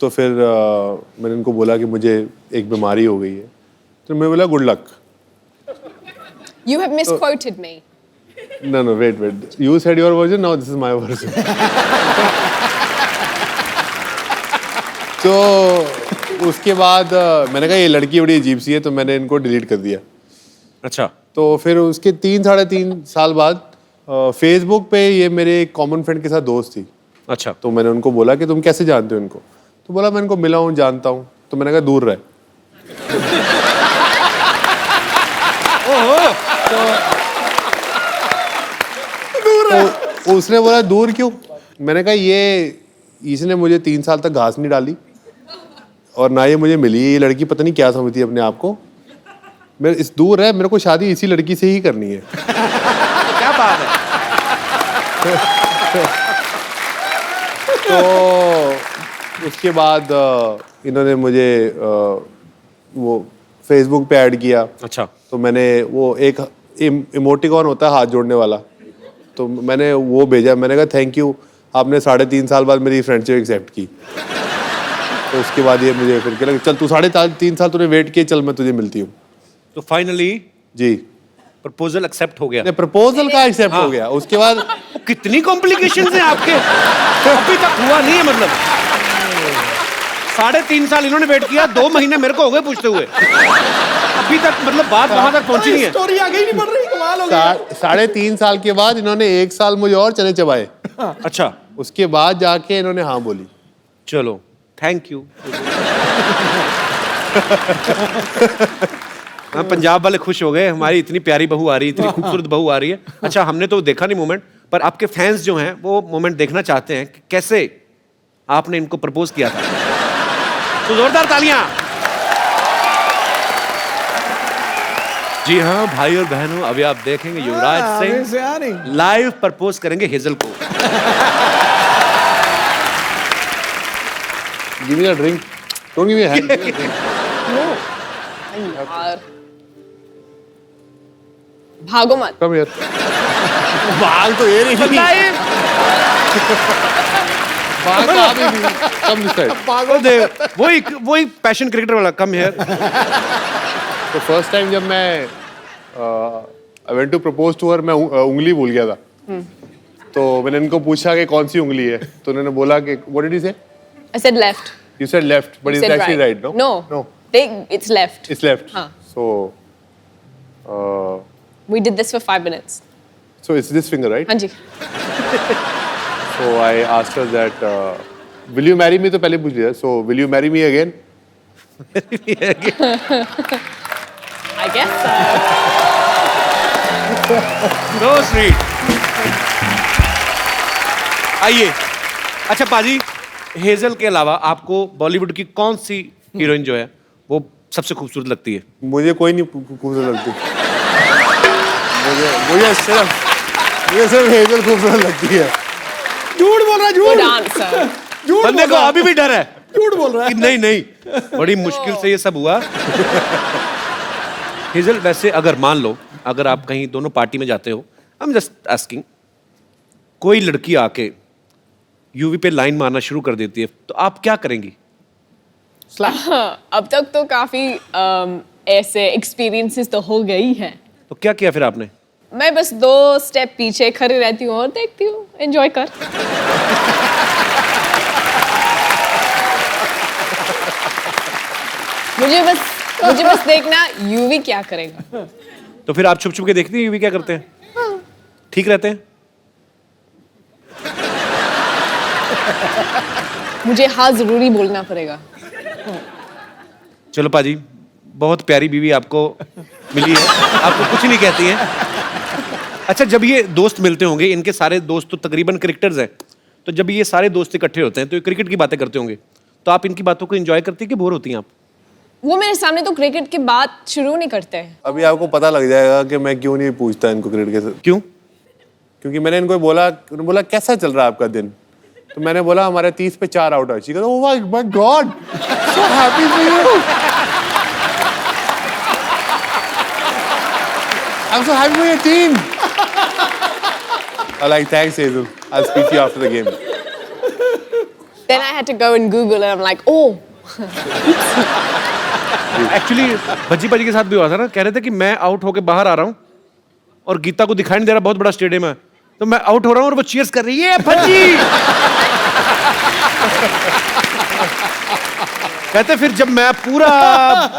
तो फिर मैंने उनको बोला कि मुझे एक बीमारी हो गई है, तो मैं बोला good luck. You have misquoted me. No, wait. You said your version, now this is my version. तो उसके बाद मैंने कहा ये लड़की बड़ी अजीब सी है, तो मैंने इनको डिलीट कर दिया. अच्छा, तो फिर उसके 3-3.5 साल बाद फेसबुक पे ये मेरे एक कॉमन फ्रेंड के साथ दोस्त थी. अच्छा, तो मैंने उनको बोला कि तुम कैसे जानते हो इनको? तो बोला मैं इनको मिला हूँ, जानता हूँ. तो मैंने कहा दूर रहे. तो उसने बोला दूर क्यों? मैंने कहा ये इसने मुझे 3 साल तक घास नहीं डाली और ना ये मुझे मिली. ये लड़की पता नहीं क्या समझती है अपने आप को. मेरे इस दूर है, मेरे को शादी इसी लड़की से ही करनी है. क्या बात है. तो उसके बाद इन्होंने मुझे वो फेसबुक पे ऐड किया. अच्छा, तो मैंने वो एक इमोटिकॉन होता है हाथ जोड़ने वाला, तो मैंने वो भेजा. मैंने कहा थैंक यू, आपने 3.5 साल बाद मेरी फ्रेंडशिप एक्सेप्ट की. तो उसके बाद ये मुझे फिर कह लगा चल तू 3.5 साल तूने वेट किया, चल मैं तुझे मिलती हूँ. तो फाइनली जी प्रपोजल एक्सेप्ट हो गया. प्रपोजल का एक्सेप्ट हो गया. उसके बाद कितनी कॉम्प्लिकेशंस हैं आपके, अभी तक हुआ नहीं है. मतलब 3.5 साल इन्होंने वेट किया, 2 महीने मेरे को हो गए पूछते हुए, अभी तक मतलब बात वहां तक पहुंची नहीं है. स्टोरी आगे ही नहीं बढ़ रही, कमाल हो गया. 3.5 साल के बाद इन्होंने 1 साल मुझे और चने चबाए. अच्छा, उसके बाद जाके इन्होंने हाँ बोली. चलो थैंक यू. हाँ, पंजाब वाले खुश हो गए, हमारी इतनी प्यारी बहू आ रही है, इतनी खूबसूरत बहू आ रही है. अच्छा, हमने तो देखा नहीं मोमेंट, पर आपके फैंस जो हैं वो मोमेंट देखना चाहते हैं कि कैसे आपने इनको प्रपोज किया था. तो जोरदार तालियां. जी हाँ भाई और बहनों, अभी आप देखेंगे युवराज सिंह लाइव प्रपोज करेंगे हेजल को. Give me a drink, don't give me a hand. यार भागो मत. Come here. बाल तो ये नहीं. बाल तो आप ही नहीं. Come this side. पागल दे. वही पैशन क्रिकेटर वाला कम हियर. तो फर्स्ट टाइम जब मैं I went to propose to her, मैं उंगली भूल गया था. तो मैंने इनको पूछा कि कौन सी उंगली है, तो उन्होंने बोला कि व्हाट डिड यू से? I said left. You said left, but You it's said actually right, no? No. It's left. It's left. हाँ. So We did this for 5 minutes. so it's this finger, right? हाँ जी. So I asked her that will you marry me? तो पहले पूछ लिया. So will you marry me again? I guess so. So sweet. आइए. अच्छा पाजी, hazel के अलावा आपको बॉलीवुड की कौन सी हीरोइन जो है वो सबसे खूबसूरत लगती है? मुझे कोई नहीं खूबसूरत लगती. मुझे सिर्फ हेजल खूबसूरत लगती है. झूठ बोल रहा है, Good झूठ. answer. झूठ बंदे को अभी भी डर है झूठ बोल रहा कि है. नहीं बड़ी मुश्किल से ये सब हुआ. हेजल, वैसे अगर मान लो अगर आप कहीं दोनों पार्टी में जाते हो, आई एम जस्ट आस्किंग, कोई लड़की आके यूवी पे लाइन मारना शुरू कर देती है, तो आप क्या करेंगी? अब तक तो काफी ऐसे एक्सपीरियंसेस तो हो गई हैं. तो क्या किया फिर आपने? मैं बस 2 स्टेप पीछे खड़ी रहती हूँ और देखती हूँ. एंजॉय कर. मुझे बस देखना यूवी क्या करेगा. तो फिर आप छुप छुप के देखती हैं यूवी क्या करते हैं? ठीक रहते हैं? मुझे हाँ जरूरी बोलना पड़ेगा. चलो पाजी, बहुत प्यारी बीवी आपको मिली है, आपको कुछ नहीं कहती है. अच्छा, जब ये दोस्त मिलते होंगे, इनके सारे दोस्त तो तकरीबन क्रिकेटर्स हैं, तो जब ये सारे दोस्त इकट्ठे होते हैं तो ये क्रिकेट की बातें करते होंगे, तो आप इनकी बातों को एंजॉय करती है कि बोर होती हैं आप? वो मेरे सामने तो क्रिकेट की बात शुरू नहीं करते हैं. अभी आपको पता लग जाएगा कि मैं क्यों नहीं पूछता इनको क्रिकेट के साथ. क्यों? क्योंकि मैंने इनको बोला कैसा चल रहा है आपका दिन, तो मैंने बोला हमारे 30 पे 4 आउट है. Oh my God, so happy for you. I am so happy for your team. Like, thanks, Hazel. I'll speak to you after the game. Then I had to go and Google and I'm like, oh. Actually Bhajji पाजी के साथ भी हुआ था ना, कह रहे थे कि मैं आउट होके बाहर आ रहा हूँ और गीता को दिखाई नहीं दे रहा, बहुत बड़ा स्टेडियम है, तो मैं आउट हो रहा हूँ और वो चीयर्स कर रही है भज्जी। कहते फिर जब मैं पूरा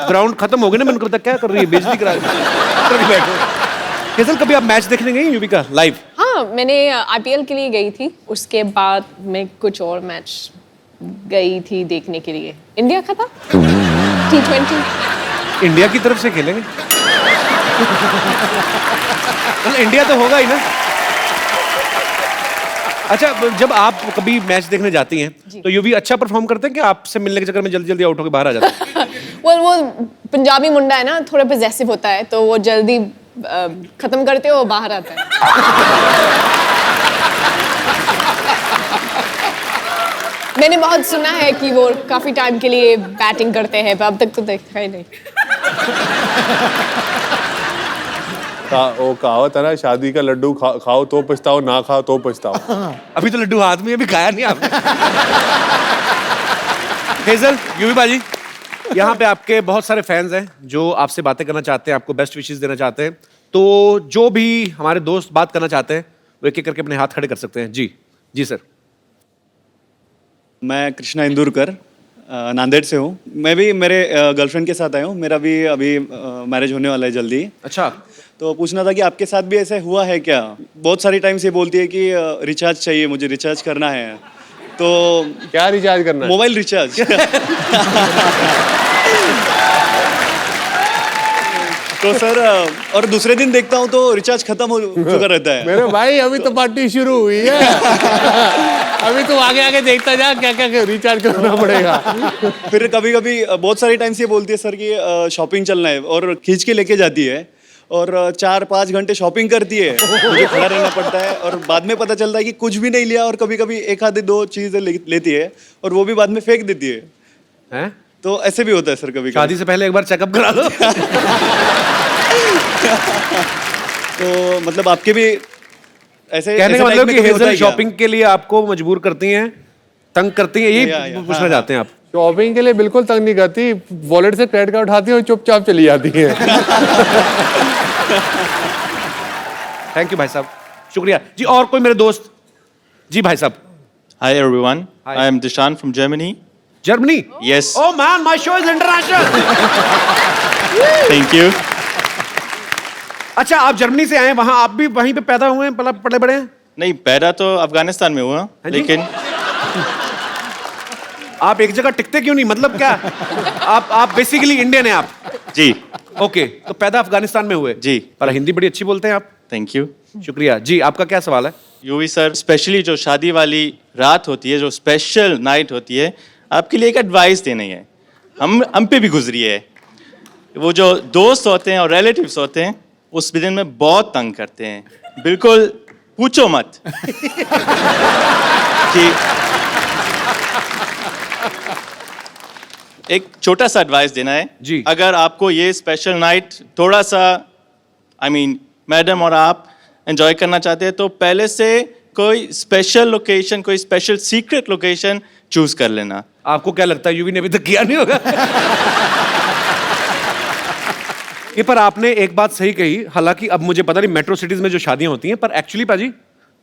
ग्राउंड खत्म हो गया ना, मैंने कहा क्या कर रही है, बेइज्जती करा रही है। केजल, कभी आप मैच देखने गई यूवी का लाइव? हाँ, मैंने IPL के लिए गई थी, उसके बाद मैं कुछ और मैच गई थी देखने के लिए। इंडिया का था T20। इंडिया की तरफ से खेलेंगे? मतलब इंडिया तो होगा ही ना। अच्छा, जब आप कभी मैच देखने जाती हैं तो यूवी अच्छा परफॉर्म करते हैं कि आपसे मिलने के चक्कर में जल्दी जल्दी आउट होकर बाहर आ जाते हैं? वो पंजाबी मुंडा है ना, थोड़ा पजेसिव होता है, तो वो जल्दी खत्म करते हो, बाहर आता है। मैंने बहुत सुना है कि वो काफी टाइम के लिए बैटिंग करते हैं, पर अब तक तो देखा ही नहीं। वो कहावत है ना, शादी का लड्डू खाओ तो पछताओ, ना खाओ तो पछताओ। अभी तो लड्डू हाथ में है, अभी खाया नहीं आपने। हेजल, यूवी बाजी, यहाँ पे आपके बहुत सारे फैंस हैं जो आपसे बातें करना चाहते हैं, आपको बेस्ट विशेस देना चाहते हैं, तो जो भी हमारे दोस्त बात करना चाहते हैं वो एक एक करके अपने हाथ खड़े कर सकते हैं। जी जी सर। मैं कृष्णा इंदुरकर नांदेड़ से हूँ। मैं भी मेरे गर्लफ्रेंड के साथ आया हूँ। मेरा भी अभी मैरिज होने वाला है जल्दी। अच्छा, तो पूछना था कि आपके साथ भी ऐसा हुआ है क्या? बहुत सारी टाइम से बोलती है कि रिचार्ज चाहिए, मुझे रिचार्ज करना है। तो क्या रिचार्ज करना है? Mobile recharge. तो सर, और दूसरे दिन देखता हूँ तो रिचार्ज खत्म हो चुका रहता है। मेरे भाई, अभी तो पार्टी शुरू हुई है। अभी तो आगे आगे देखता जा क्या क्या रिचार्ज करना पड़ेगा। फिर कभी कभी बहुत सारी टाइम से बोलती है सर कि शॉपिंग चलना है, और खींच के लेके जाती है और 4-5 घंटे शॉपिंग करती है। मुझे खड़ा रहना पड़ता है और बाद में पता चलता है कि कुछ भी नहीं लिया, और कभी कभी एक आधे 2 चीजें लेती है और वो भी बाद में फेंक देती है। हैं? तो ऐसे भी होता है सर कभी। शादी से पहले एक बार चेकअप करा लो। तो मतलब आपके भी ऐसे कहने का ऐसे मतलब टाइप कि में कभी होता हेजल है क्या? शॉपिंग के लिए आपको मजबूर करती हैं, तंग करती हैं, यही पूछना चाहते हैं आप? शॉपिंग के लिए बिल्कुल तंग नहीं करती, वॉलेट से क्रेडिट कार्ड उठाती है और चुपचाप चली जाती है। थैंक यू भाई साहब, शुक्रिया जी। और कोई मेरे दोस्त? जी भाई साहब। Hi everyone, Hi. I am Dishan from Germany. Germany? Yes. Oh man, my show is international. Thank you. अच्छा, आप जर्मनी से आए, वहाँ आप भी वहीं पे पैदा हुए हैं, पले बड़े हैं? नहीं, पैदा तो अफगानिस्तान में हुआ, हाँ जी? लेकिन आप एक जगह टिकते क्यों नहीं, मतलब क्या? आप बेसिकली इंडियन हैं आप? जी। ओके, तो पैदा अफगानिस्तान में हुए? जी। पर हिंदी बड़ी अच्छी बोलते हैं आप। Thank you. शुक्रिया जी। आपका क्या सवाल है? यूवी सर, स्पेशली जो शादी वाली रात होती है, जो स्पेशल नाइट होती है, आपके लिए एक एडवाइस देनी है। हम पे भी गुजरी है। वो जो दोस्त होते हैं और रिलेटिव्स होते हैं, उस दिन में बहुत तंग करते हैं, बिल्कुल पूछो मत। कि एक छोटा सा एडवाइस देना है जी। अगर आपको ये स्पेशल नाइट थोड़ा सा मैडम और आप एंजॉय करना चाहते हैं, तो पहले से कोई स्पेशल लोकेशन, कोई स्पेशल सीक्रेट लोकेशन चूज कर लेना। आपको क्या लगता है यूवी ने अभी तक किया नहीं होगा? ये पर आपने एक बात सही कही, हालांकि अब मुझे पता नहीं मेट्रो सिटीज में जो शादियां होती हैं, पर एक्चुअली पाजी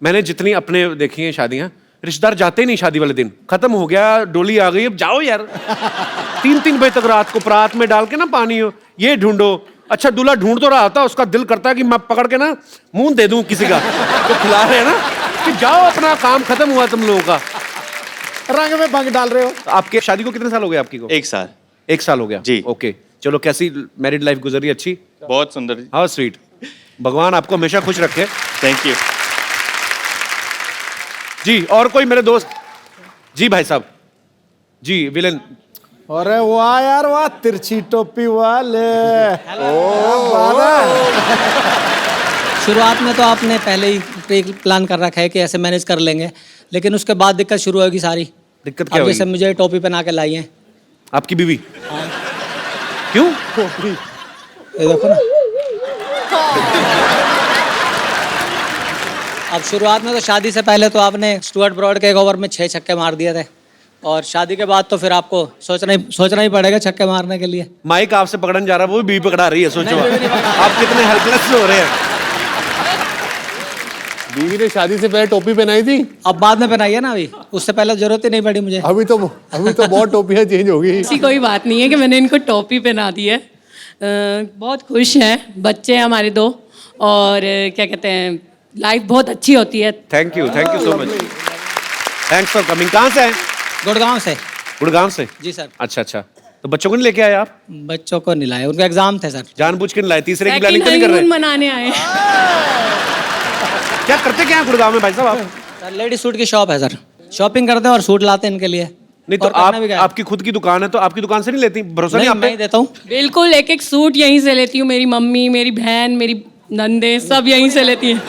मैंने जितनी अपने देखी हैं शादियां, रिश्तेदार जाते ही नहीं शादी वाले दिन, खत्म हो गया, डोली आ गई, अब जाओ यार। 3-3 बजे तक रात को परात में डाल के ना पानी हो, ये ढूंढो। अच्छा, दूल्हा ढूंढ तो रहा था, उसका दिल करता है कि मैं पकड़ के ना मुंह दे दूं किसी का, तो खिला रहे हैं ना कि जाओ, अपना काम खत्म हुआ तुम लोगों का। रंग में भंग डाल रहे हो। आपके शादी को कितने साल हो गए आपकी को? 1 साल। 1 साल हो गया जी। ओके, चलो कैसी मैरिड लाइफ गुजरी? अच्छी? बहुत सुंदर। How sweet. भगवान आपको हमेशा खुश रखे। थैंक यू जी। और कोई मेरे दोस्त? जी भाई साहब। जी विलन। अरे वाह यार वाह, तिरछी टोपी वाले। शुरुआत में तो आपने पहले ही प्री प्लान कर रखा है कि ऐसे मैनेज कर लेंगे, लेकिन उसके बाद दिक्कत शुरू होगी सारी। दिक्कत क्या अब जैसे होगी? मुझे टोपी पहना के लाई है आपकी बीवी। क्यों? ये देखो ना। अब शुरुआत में तो शादी से पहले तो आपने स्टुअर्ट ब्रॉड के एक ओवर में 6 छक्के मार दिए थे और शादी के बाद तो फिर आपको सोचना ही पड़ेगा छक्के मारने के लिए। माइक आपसे पकड़ने जा रहा है, वो भी बीवी पकड़ा रही है, सोचो आप कितने हेल्पलेस हो रहे हैं। बीवी ने शादी से पहले टोपी पहनाई थी, अब बाद में पहनाई है ना, अभी उससे पहले जरूरत ही नहीं पड़ी मुझे। अभी तो बहुत टोपियां चेंज हो गई। ऐसी कोई बात नहीं है कि मैंने इनको टोपी पहना दी है। बहुत खुश हैं, बच्चे हैं हमारे 2 और क्या कहते हैं, लाइफ बहुत अच्छी होती है। Thank you so much, thanks for coming. कहाँ से हैं? गुड़गांव से। गुड़गांव से? जी सर। अच्छा, तो बच्चों को नहीं लेके आए आप? बच्चों को नहीं लाए, उनका एग्जाम थे सर। जानबूझ के नहीं लाए? तीसरे की सेकंड प्लानिंग तो नहीं कर रहे? हनीमून मनाने आए। क्या करते क्या हैं गुड़गांव में भाई साहब आप? सर लेडी सूट की शॉप है सर, शॉपिंग करते हैं और सूट लाते हैं इनके लिए। नहीं तो आपकी खुद की दुकान है, तो आपकी दुकान से नहीं लेती? भरोसा नहीं आप पे? मैं देता हूँ बिल्कुल, एक सूट यहीं से लेती हूँ। मेरी मम्मी, मेरी बहन, मेरी नंदे सब यहीं से लेती हैं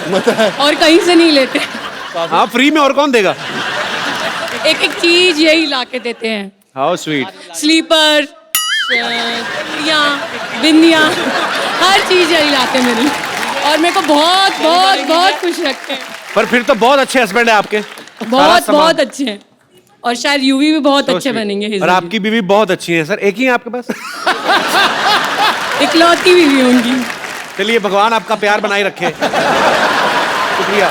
और कहीं से नहीं लेते। हाँ, फ्री में और कौन देगा? एक चीज यही ला के देते हैं। How sweet. स्लीपर, बिंदियाँ, हर चीज यही लाते हैं मेरी, और मेरे को बहुत बहुत बहुत खुश रखते हैं। पर फिर तो बहुत अच्छे हस्बैंड है आपके, बहुत अच्छे हैं, और शायद यूवी भी बहुत अच्छे बनेंगे। और आपकी बीवी बहुत अच्छी है सर, एक ही है आपके पास? इकलौती बीवी होंगी। चलिए, भगवान आपका प्यार बनाए रखे। शुक्रिया।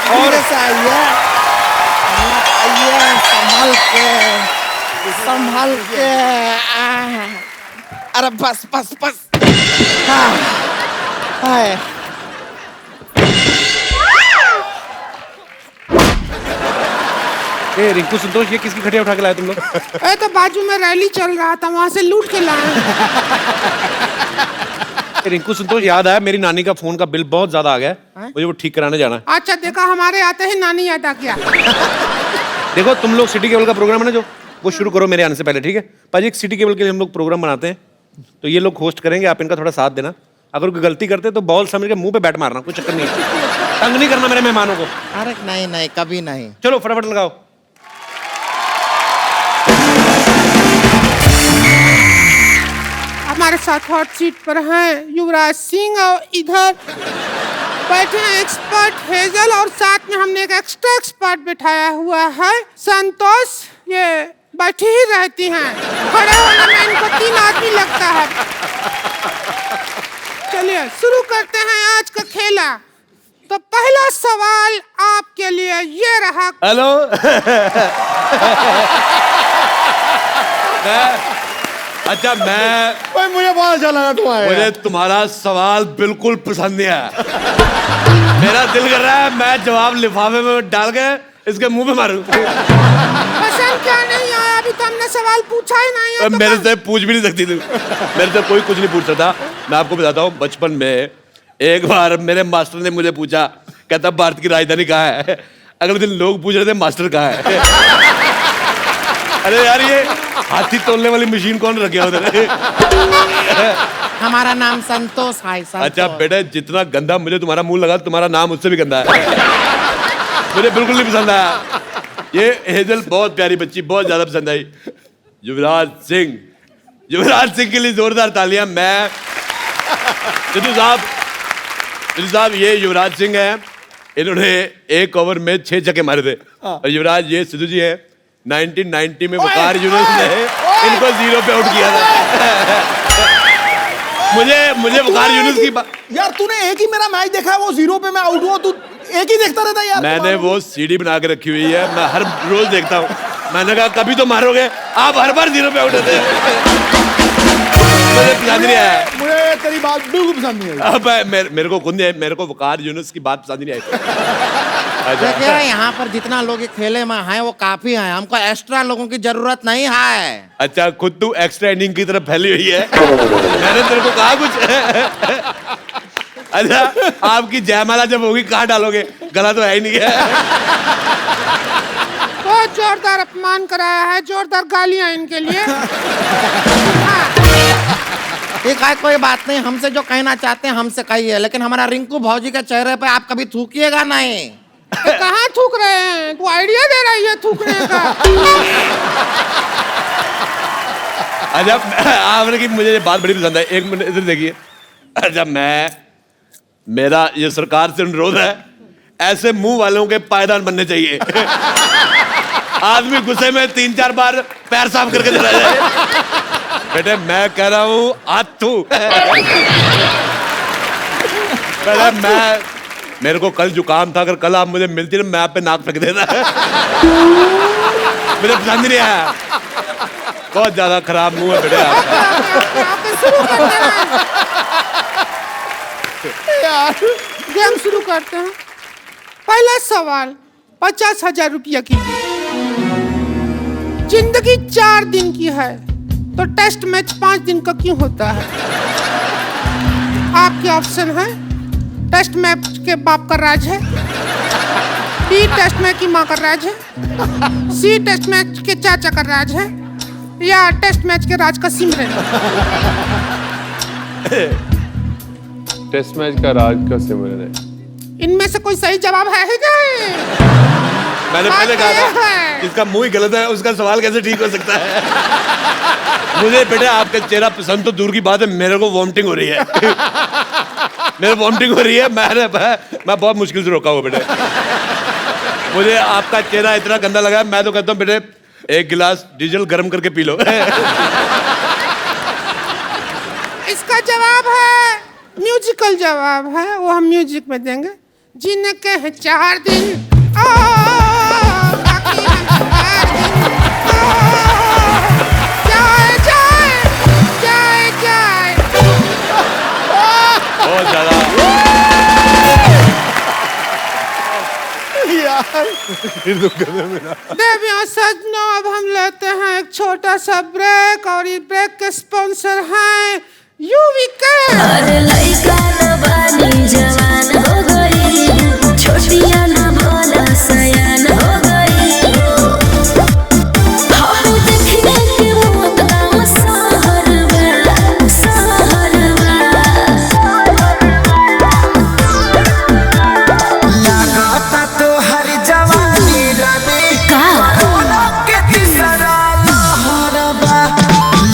धीरे से आइए, संभाल के। अरे बस। हाय। रिंकू संतोष, ये किसकी खटिया उठा के लाए तुम लोग? तो बाजू में रैली चल रहा था, वहां से लूट के लाए। रिंकू संतोष, याद आया, मेरी नानी का फोन का बिल बहुत ज्यादा आ गया है, मुझे वो ठीक कराने जाना है। अच्छा, देखा हमारे आते ही नानी याद आ गया। देखो, तुम लोग सिटी केबल का प्रोग्राम है ना जो, वो शुरू करो मेरे आने से पहले, ठीक है? पाजी, एक सिटी केबल के लिए हम लोग प्रोग्राम बनाते हैं, तो ये लोग होस्ट करेंगे, आप इनका थोड़ा साथ देना। अगर कोई गलती करते तो बॉल समझ के मुंह पे बैट मारना, कोई चक्कर नहीं है। तंग नहीं करना मेरे मेहमानों को। अरे नहीं, कभी नहीं। चलो फटाफट लगाओ। हमारे साथ हॉट सीट पर हैं युवराज सिंह, और इधर बैठे हैं एक्सपर्ट हेजल, और साथ में हमने एक एक्स्ट्रा एक्सपर्ट बिठाया हुआ है संतोष। ये बैठी ही रहती हैं, खड़े होने में इनको 3 आदमी लगता है। चलिए शुरू करते हैं आज का खेला। तो पहला सवाल आपके लिए ये रहा। हेलो। अच्छा, मुझे बहुत अच्छा लगा मुझे तुम्हारा सवाल बिल्कुल पसंद नहीं आया। मेरा दिल कर रहा है मैं जवाब लिफाफे में डाल के इसके मुंह पे मारूं। पसंद क्या नहीं आया? अभी तो हमने सवाल पूछा ही नहीं है। तो मेरे से पूछ भी नहीं सकती तू, मेरे से कोई कुछ नहीं पूछ सकता। मैं आपको बताता हूँ, बचपन में एक बार मेरे मास्टर ने मुझे पूछा, कहता भारत की राजधानी कहाँ है? अगले दिन लोग पूछ रहे थे मास्टर कहाँ है। अरे यार, ये हाथी तोलने वाली मशीन कौन रखे उधर? हमारा नाम संतोष है। अच्छा बेटा, जितना गंदा मुझे तुम्हारा मुंह लगा, तुम्हारा नाम उससे भी गंदा है। मुझे बिल्कुल नहीं पसंद आया। ये हेजल बहुत प्यारी बच्ची, बहुत ज्यादा पसंद आई। युवराज सिंह के लिए जोरदार तालियां। मैं सिद्धू साहब, ये युवराज सिंह है, इन्होंने एक ओवर में 6 छक्के मारे थे। और युवराज, ये सिद्धू जी है, 1990 में वकार यूनुस ने इनको 0 पे आउट किया था। मुझे वकार यूनुस की यार, तूने एक ही मेरा मैच देखा है, वो 0 पे मैं आउट हुआ, तू एक ही देखता रहता यार। मैंने वो सीडी बना के रखी हुई है, मैं हर रोज देखता हूँ। मैंने कहा कभी तो मारोगे, आप हर बार 0 पे आउट होते हैं। मुझे पसंद नहीं आया। मुझे तेरी बात बिल्कुल पसंद नहीं आई। अब मेरे को खुद नहीं, मेरे को वकार यूनुस की बात पसंद नहीं आई। देखिए, यहाँ पर जितना लोग खेले में हैं वो काफी हैं, हमको एक्स्ट्रा लोगों की जरूरत नहीं है। अच्छा, खुद तू एक्स्ट्रा इनिंग की तरफ फैली हुई है। मैंने तेरे को कहा कुछ? अच्छा, आपकी जयमाला जब होगी कहाँ डालोगे? गला तो है ही नहीं है। बहुत जोरदार अपमान कराया है, जोरदार गालियां इनके लिए। ठीक है, कोई बात नहीं, हमसे जो कहना चाहते हैं हमसे कहिए, लेकिन हमारा रिंकू भौजी के चेहरे पे आप कभी थूकिएगा नहीं। तो कहाँ थूक रहे हैं? तू आइडिया दे रही है थूकने का। अच्छा, आपने की मुझे ये बात बड़ी पसंद है। एक मिनट इधर देखिए, अच्छा मेरा ये सरकार से अनुरोध है, ऐसे मुंह वालों के पायदान बनने चाहिए। आदमी गुस्से में 3-4 बार पैर साफ करके चला जाए। बेटे मैं कह रहा हूँ आथू। मेरे को कल जुकाम था, अगर कल आप मुझे मिलती ना मैं आप पे नाक फेंक देता। मुझे पसंद नहीं आया, बहुत ज्यादा खराब मुंह है बेटे आपका। यार गेम शुरू करते हैं। पहला सवाल 50,000 रुपया की। जिंदगी 4 दिन की है तो टेस्ट मैच 5 दिन का क्यों होता है? आपके ऑप्शन है टेस्ट मैच के बाप का राज है, बी टेस्ट मैच की माँ का राज है, सी टेस्ट मैच के चाचा का राज है, या टेस्ट मैच के राज का सिमरन। टेस्ट मैच का राज का सिमरन है। इनमें से कोई सही जवाब है ही नहीं। मैंने पहले कहा था इसका मुंह ही गलत है, उसका सवाल कैसे ठीक हो सकता है? मुझे बेटे आपका चेहरा पसंद तो दूर की बात है, मेरे को वॉमिटिंग हो रही है। मेरे वॉमिटिंग हो रही है, मैं बहुत मुश्किल से रोका हुआ बेटे। मुझे आपका चेहरा इतना गंदा लगा, मैं तो कहता हूँ बेटे 1 गिलास डीजल गर्म करके पी लो। इसका जवाब है म्यूजिकल जवाब है, वो हम म्यूजिक में देंगे। जीने के हैं 4 दिन, बाकी हम 4 दिन। जाए जाए जाए जाए। बहुत ज्यादा देवियों सजनों, अब हम लेते हैं एक छोटा सा ब्रेक, और ये ब्रेक के स्पॉन्सर हैं यूविका। अरे लइका न बानी जवान हो गई, छोटिया न भोला सयान हो गई। हम देखने के मौत गाँव सहरवा, सहरवा। लगाता तो हर जवानी रानी कोरोना के तीसरा लहरबा।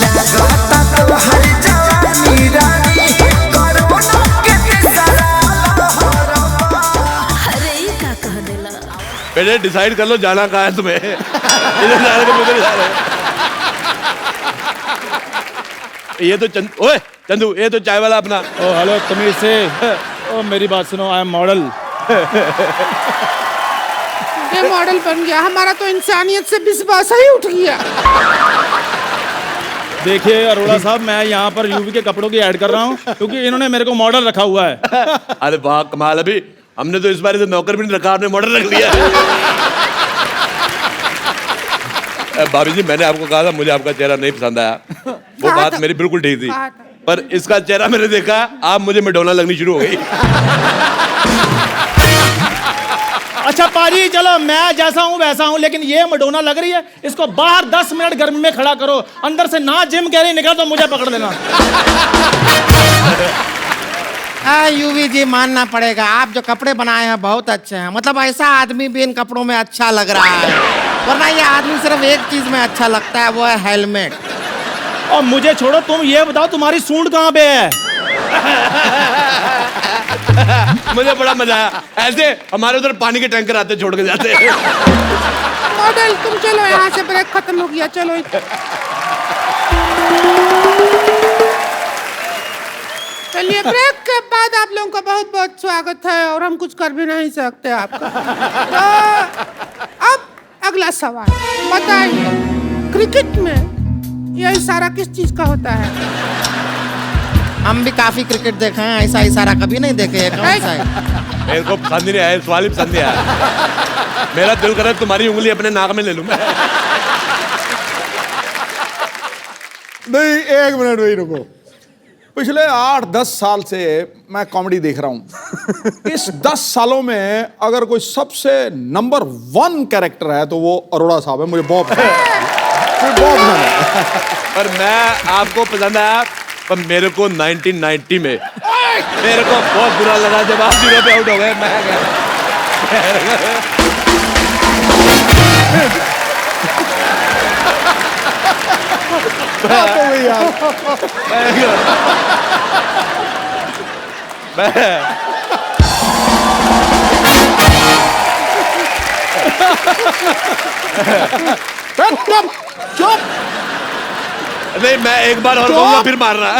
लगाता तो हर जवानी रानी कोरोना के तीसरा लहरबा। अरे ये क्या कह देला? बेटे डिसाइड कर लो जाना कहाँ है तुम्हें। इधर जा रहे हो, उधर जा रहे हो। ये तो ओए चंदू, ये तो चाय वाला अपना। ओ हेलो तमीज से। ओ मेरी बात सुनो, आई एम मॉडल। ये मॉडल बन गया, हमारा तो इंसानियत से विश्वास ही उठ गया। देखिए अरोड़ा साहब, मैं यहाँ पर यूवी के कपड़ों की ऐड कर रहा हूँ क्योंकि इन्होंने मेरे को मॉडल रखा हुआ है। अरे वाह कमाल, अभी हमने तो इस बार से नौकर भी नहीं रखा, आपने मॉडल रख लिया। भाभी जी मैंने आपको कहा था मुझे आपका चेहरा नहीं पसंद आया, वो बात मेरी बिल्कुल ठीक थी, पर इसका चेहरा मैंने देखा, आप मुझे मैडोना लगनी शुरू हो गई। अच्छा पाजी चलो, मैं जैसा हूँ वैसा हूँ, लेकिन ये मडोना लग रही है, इसको बाहर 10 मिनट गर्मी में खड़ा करो, अंदर से ना जिम कह रही निकल तो मुझे पकड़ लेना। यूवी जी मानना पड़ेगा, आप जो कपड़े बनाए हैं बहुत अच्छे हैं। मतलब ऐसा आदमी भी इन कपड़ों में अच्छा लग रहा है, वरना ये आदमी सिर्फ एक चीज में अच्छा लगता है, वो है हेलमेट। और मुझे छोड़ो, तुम ये बताओ तुम्हारी सूंड कहाँ पे है? मुझे बड़ा मजा आया, ऐसे हमारे उधर पानी के टैंकर आते छोड़ के जाते। मॉडल तुम चलो यहाँ से, ब्रेक खत्म हो गया, चलो। चलिए ब्रेक के बाद आप लोगों का बहुत बहुत स्वागत है, और हम कुछ कर भी नहीं सकते आपका। तो अब अगला सवाल बताइए, क्रिकेट में यह इशारा किस चीज का होता है? हम भी काफी क्रिकेट देखे हैं, ऐसा इशारा कभी नहीं देखे हैं। कौन सा है? मेरे को पसंद ही नहीं आया, सवाल ही पसंद नहीं आया। मेरा दिल कर रहा है तुम्हारी उंगली अपने नाक में ले लूं मैं। नहीं, एक मिनट वही रुको। पिछले 8-10 साल से मैं कॉमेडी देख रहा हूं। इस 10 सालों में अगर कोई सबसे नंबर 1 कैरेक्टर है तो वो अरोड़ा साहब है। मुझे बहुत पसंद है, बहुत पसंद है। पर मैं आपको पसंद आया, पर मेरे को 1990 में मेरे को बहुत बुरा लगा जब आप 0 पे आउट हो गए। मैं चुप। नहीं, मैं एक बार और कहूंगा फिर मारना।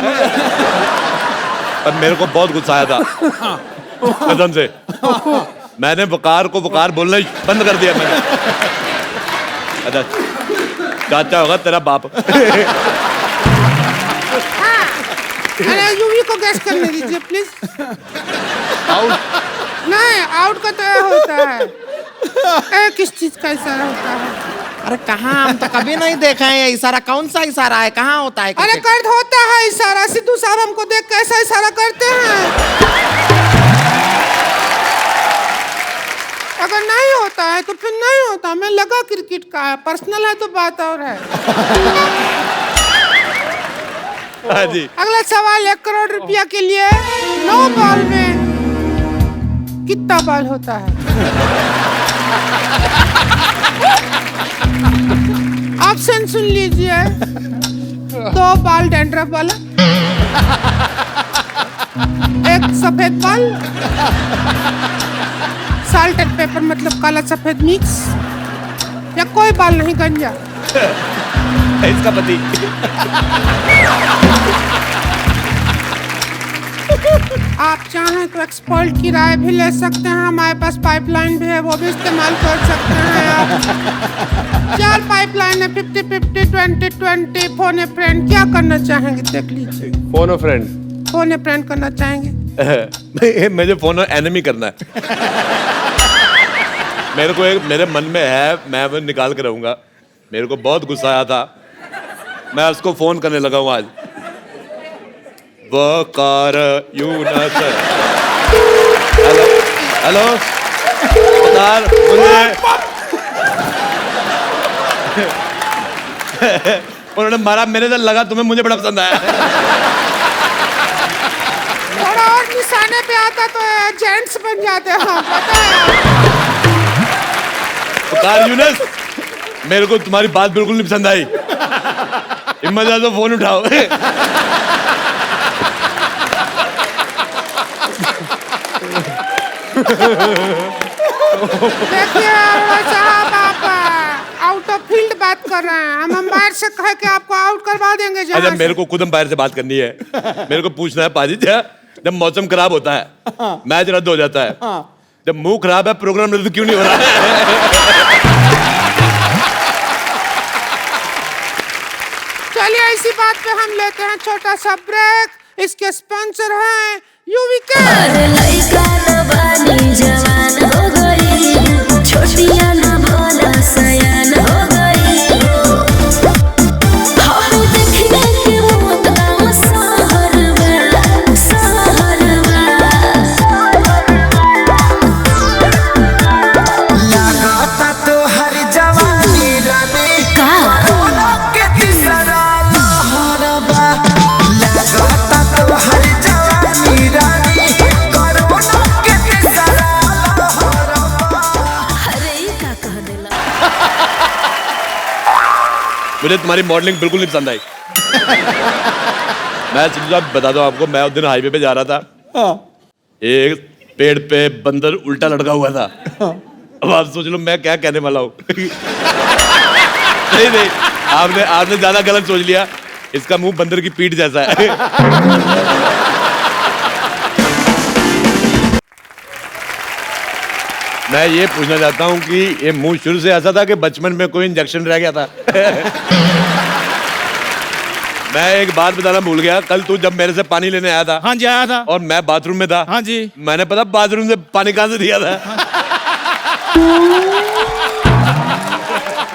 पर मेरे को बहुत गुस्सा आया था कसम से। मैंने वकार को वकार बोलना ही बंद कर दिया मैंने। अच्छा, चाचा होगा तेरा बाप। अरे यूवी को गैस करने दीजिए प्लीज। आउट? नहीं, आउट का तो होता है। किस चीज का इशारा होता है? अरे कहाँ, हम तो कभी नहीं देखा है ये इशारा। कौन सा इशारा है, कहाँ होता है? अरे कर्द होता है इशारा। सिद्धू साहब हमको देख कैसा इशारा करते हैं। अगर नहीं होता है तो फिर नहीं होता। मैं लगा क्रिकेट का है, पर्सनल है तो बात और है। हाँ जी। अगला सवाल 1 करोड़ रुपया के लिए। 9 बॉल में कितना बॉल होता है? ऑप्शन सुन लीजिए। 2 बॉल डैंड्रफ वाला, 1 सफेद बॉल, साल्ट एंड पेपर मतलब काला सफेद मिक्स, या कोई बॉल नहीं गंजा। इसका पति। आप चाहें तो एक्सपर्ट की राय भी ले सकते हैं। हमारे पास पाइपलाइन भी है, वो भी इस्तेमाल कर सकते हैं आप। 4 पाइपलाइन है, 50-50, 20-20, फोन ए फ्रेंड। क्या करना चाहेंगे देख लीजिए। फोन अ फ्रेंड। फोन ए फ्रेंड करना चाहेंगे? मुझे फोन एनिमी करना है। मेरे को एक मेरे मन में है, मैं वो निकाल के रहूंगा। मेरे को बहुत गुस्सा आया था, मैं उसको फोन करने लगा हूँ आज। वकार यूनस। हेलो हेलो वकार, मुझे उन्होंने मारा, मेरे से लगा तुम्हें, मुझे बड़ा पसंद आया। थोड़ा और निशाने पे आता तो जेंट्स बन जाते हैं, पता है। वकार यूनस, मेरे को तुम्हारी बात बिल्कुल नहीं पसंद आई। हिम्मत है तो फोन उठाओ। देखिए साहब, आप आउट ऑफ फील्ड बात कर रहे हैं। हम अंपायर से कह के आपको आउट करवा देंगे। अच्छा, मेरे को खुद अंपायर से बात करनी है। मेरे को पूछना है पाजी, जब मौसम खराब होता है, मैच रद्द हो जाता है, जब मुंह खराब है, प्रोग्राम रद्द क्यों नहीं हो रहा है? चलिए इसी बात पे हम लेते हैं छोटा सा ब्रेक। इसके स्पॉन्सर हैं यूवीके। अरे लइका न बानी जवान हो गई, छोटिया न भोला सयान हो गई। हम देखने के मौत गाँव सहरवा, सहरवा। लागता तो हर जवानी रानी कोरोना के तीसरा लहरबा। लागता तो हर जवानी रानी कोरोना के तीसरा लहरबा। अरे ये क्या कह देला? मुझे तुम्हारी मॉडलिंग बिल्कुल नहीं पसंद आई। मैं सिद्धू साहब बता दूं आपको, मैं उस दिन हाईवे पे जा रहा था, एक पेड़ पे बंदर उल्टा लटका हुआ था। अब आप सोच लो मैं क्या कहने वाला हूँ। नहीं नहीं, आपने ज्यादा गलत सोच लिया। इसका मुंह बंदर की पीठ जैसा है। मैं ये पूछना चाहता हूँ कि ये मुंह शुरू से ऐसा था कि बचपन में कोई इंजेक्शन रह गया था? मैं एक बात बताना भूल गया। कल तू जब मेरे से पानी लेने आया था, हाँ जी आया था, और मैं बाथरूम में था, हाँ जी, मैंने पता बाथरूम से पानी कहां से दिया था?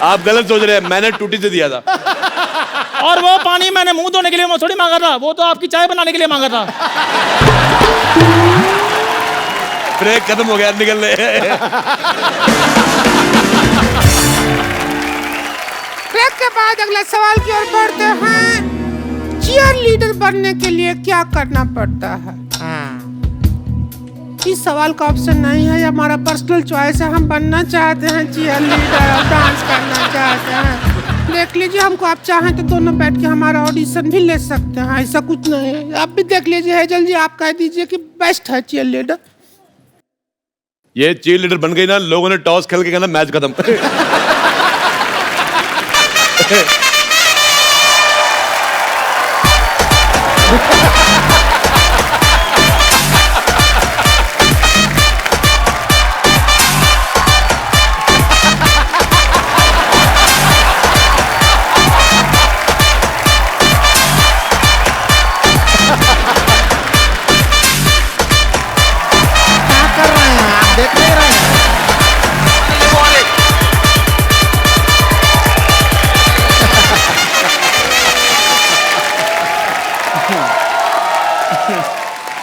आप गलत सोच रहे हैं, मैंने टूटी से दिया था। और वो पानी मैंने मुंह धोने के लिए थोड़ी मांगा था, वो तो आपकी चाय बनाने के लिए मांगा था। ब्रेक खत्म हो गया, निकलने। ब्रेक के बाद अगला सवाल की ओर बढ़ते हैं। चीयर लीडर बनने के लिए क्या करना पड़ता है? इस सवाल का ऑप्शन नहीं है, ये हमारा पर्सनल चॉइस है। हम बनना चाहते हैं चीयर लीडर, डांस करना चाहते हैं। देख लीजिए, हमको आप चाहें तो दोनों बैठ के हमारा ऑडिशन भी ले सकते हैं, ऐसा कुछ नहीं है। आप भी देख लीजिए हेजल जी, आप कह दीजिए कि बेस्ट है चीयर लीडर। ये चीयर लीडर बन गई ना, लोगों ने टॉस खेल के कहना मैच खत्म।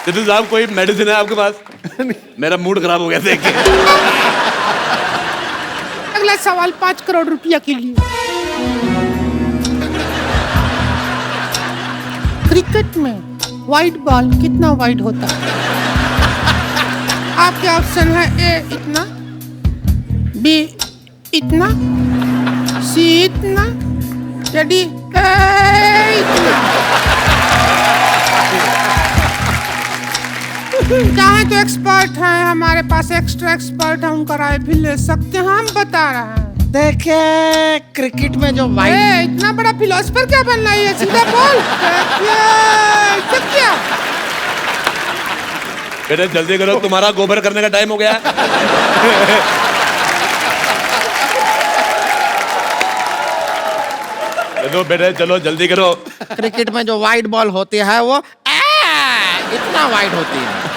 जितु साहब कोई मेडिसिन है आपके पास? मेरा मूड खराब हो गया देख के। अगला सवाल 5 करोड़ रुपया के लिए। क्रिकेट में वाइड बॉल कितना वाइड होता है? आपके ऑप्शन है ए इतना, बी इतना, सी इतना, या डी इतना। चाहे तो एक्सपर्ट है हमारे पास, एक्स्ट्रा एक्सपर्ट है, उनका राय भी ले सकते हैं, हम बता रहे हैं। देखिए क्रिकेट में जो वाइड, इतना बड़ा फिलोसफर क्या बनना है, सीधा बोल। क्या बेटा जल्दी करो, तुम्हारा गोबर करने का टाइम हो गया। चलो बेटे चलो जल्दी करो। क्रिकेट में जो वाइड बॉल होती है वो इतना वाइड होती है।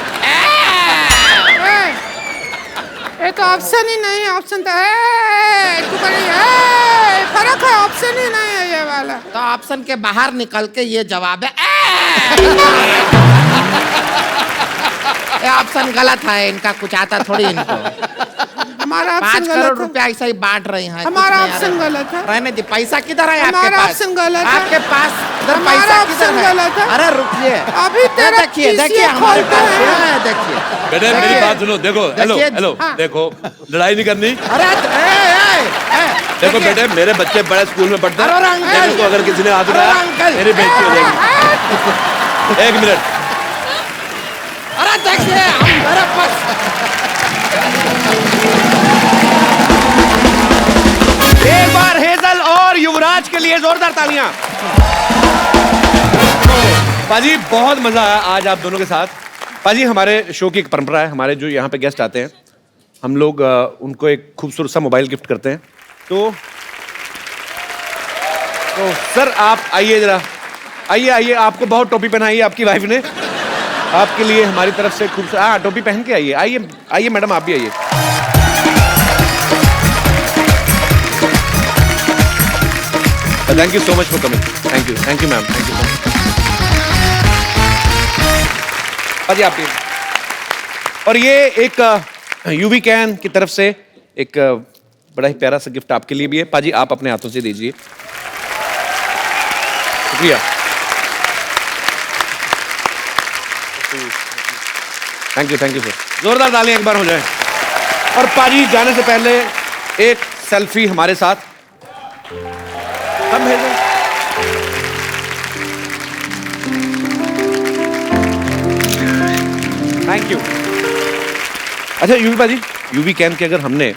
ये तो ऑप्शन ही नहीं है, ऑप्शन तो है, फर्क है, ऑप्शन ही नहीं है ये वाला। तो ऑप्शन के बाहर निकल के ये जवाब है। ये ऑप्शन गलत है, इनका कुछ आता थोड़ी इनको। हमारा 5 करोड़ रुपया ऐसा ही बांट रही हैं। हमारा ऑप्शन गलत है। रहने दी, पैसा किधर है आपके हमारा पास? ऑप्शन गलत है। आपके पास इधर हमारा पैसा किधर ऑप्शन है? गलत है। अरे रुकिए, अभी तेरा देखिए देखिए PCA हमारे खोलते पास हैं। है, देखिए बेटे मेरी बात सुनो, देखो हेलो हेलो हाँ। देखो, लड़ाई नहीं करनी। अरे देखो बेटे मेरे बच्चे बड़े स्कूल में पढ़ते हैं, अरे अंकल, मेरे को अगर किसी ने हाथ उठाया मेरी बेइज्जती हो जाएगी। 1 मिनट। अरे देखिए हम मेरे पास एक बार हेजल और युवराज के लिए जोरदार तालियां। पाजी बहुत मजा आया आज आप दोनों के साथ। पाजी हमारे शो की एक परंपरा है, हमारे जो यहाँ पे गेस्ट आते हैं हम लोग उनको एक खूबसूरत सा मोबाइल गिफ्ट करते हैं। तो सर आप आइए जरा, आइए आइए, आपको बहुत टोपी पहनाई है आपकी वाइफ ने, आपके लिए हमारी तरफ से खूबसूरत, हाँ टोपी पहन के आइए, आइए आइए मैडम आप भी आइए। Thank you so much for coming. Thank you ma'am, thank you so much. पाजी आप भी। और ये एक यूवी कैन की तरफ से एक बड़ा ही प्यारा सा गिफ्ट आपके लिए भी है। पाजी आप अपने हाथों से दीजिए। शुक्रिया, थैंक यू सर। जोरदार तालियां एक बार हो जाए। और पाजी जाने से पहले एक सेल्फी हमारे साथ। कम है थैंक यू। अच्छा यूवी पाजी, यूवी कैन के अगर हमने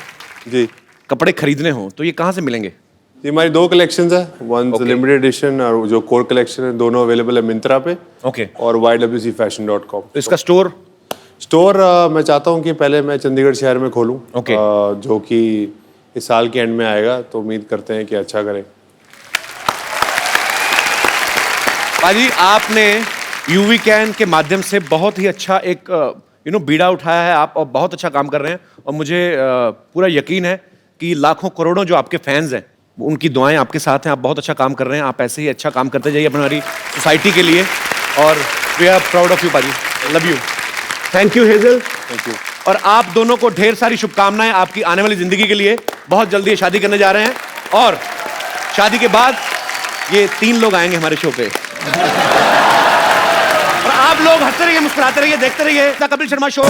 जी कपड़े खरीदने हो तो ये कहाँ से मिलेंगे? ये हमारी 2 कलेक्शंस है, वन लिमिटेड एडिशन और जो कोर कलेक्शन है, दोनों अवेलेबल है मिंत्रा पे ओके और ywcfashion.com। तो इसका स्टोर मैं चाहता हूँ कि पहले मैं चंडीगढ़ शहर में खोलूँ, ओके। जो कि इस साल के एंड में आएगा, तो उम्मीद करते हैं कि अच्छा करें। पाजी आपने यूवी कैन के माध्यम से बहुत ही अच्छा एक बीड़ा उठाया है आप, और बहुत अच्छा काम कर रहे हैं। और मुझे पूरा यकीन है कि लाखों करोड़ों जो आपके फैंस हैं उनकी दुआएं आपके साथ हैं। आप बहुत अच्छा काम कर रहे हैं, आप ऐसे ही अच्छा काम करते जाइए हमारी सोसाइटी के लिए। और we are proud of you पाजी, love you. Thank you Hazel, thank you. और आप दोनों को ढेर सारी शुभकामनाएं आपकी आने वाली जिंदगी के लिए। बहुत जल्दी ये शादी करने जा रहे हैं और शादी के बाद ये 3 लोग आएंगे हमारे शो पे। और आप लोग हंसते रहिए, मुस्कुराते रहिए, देखते रहिए द कपिल शर्मा शो।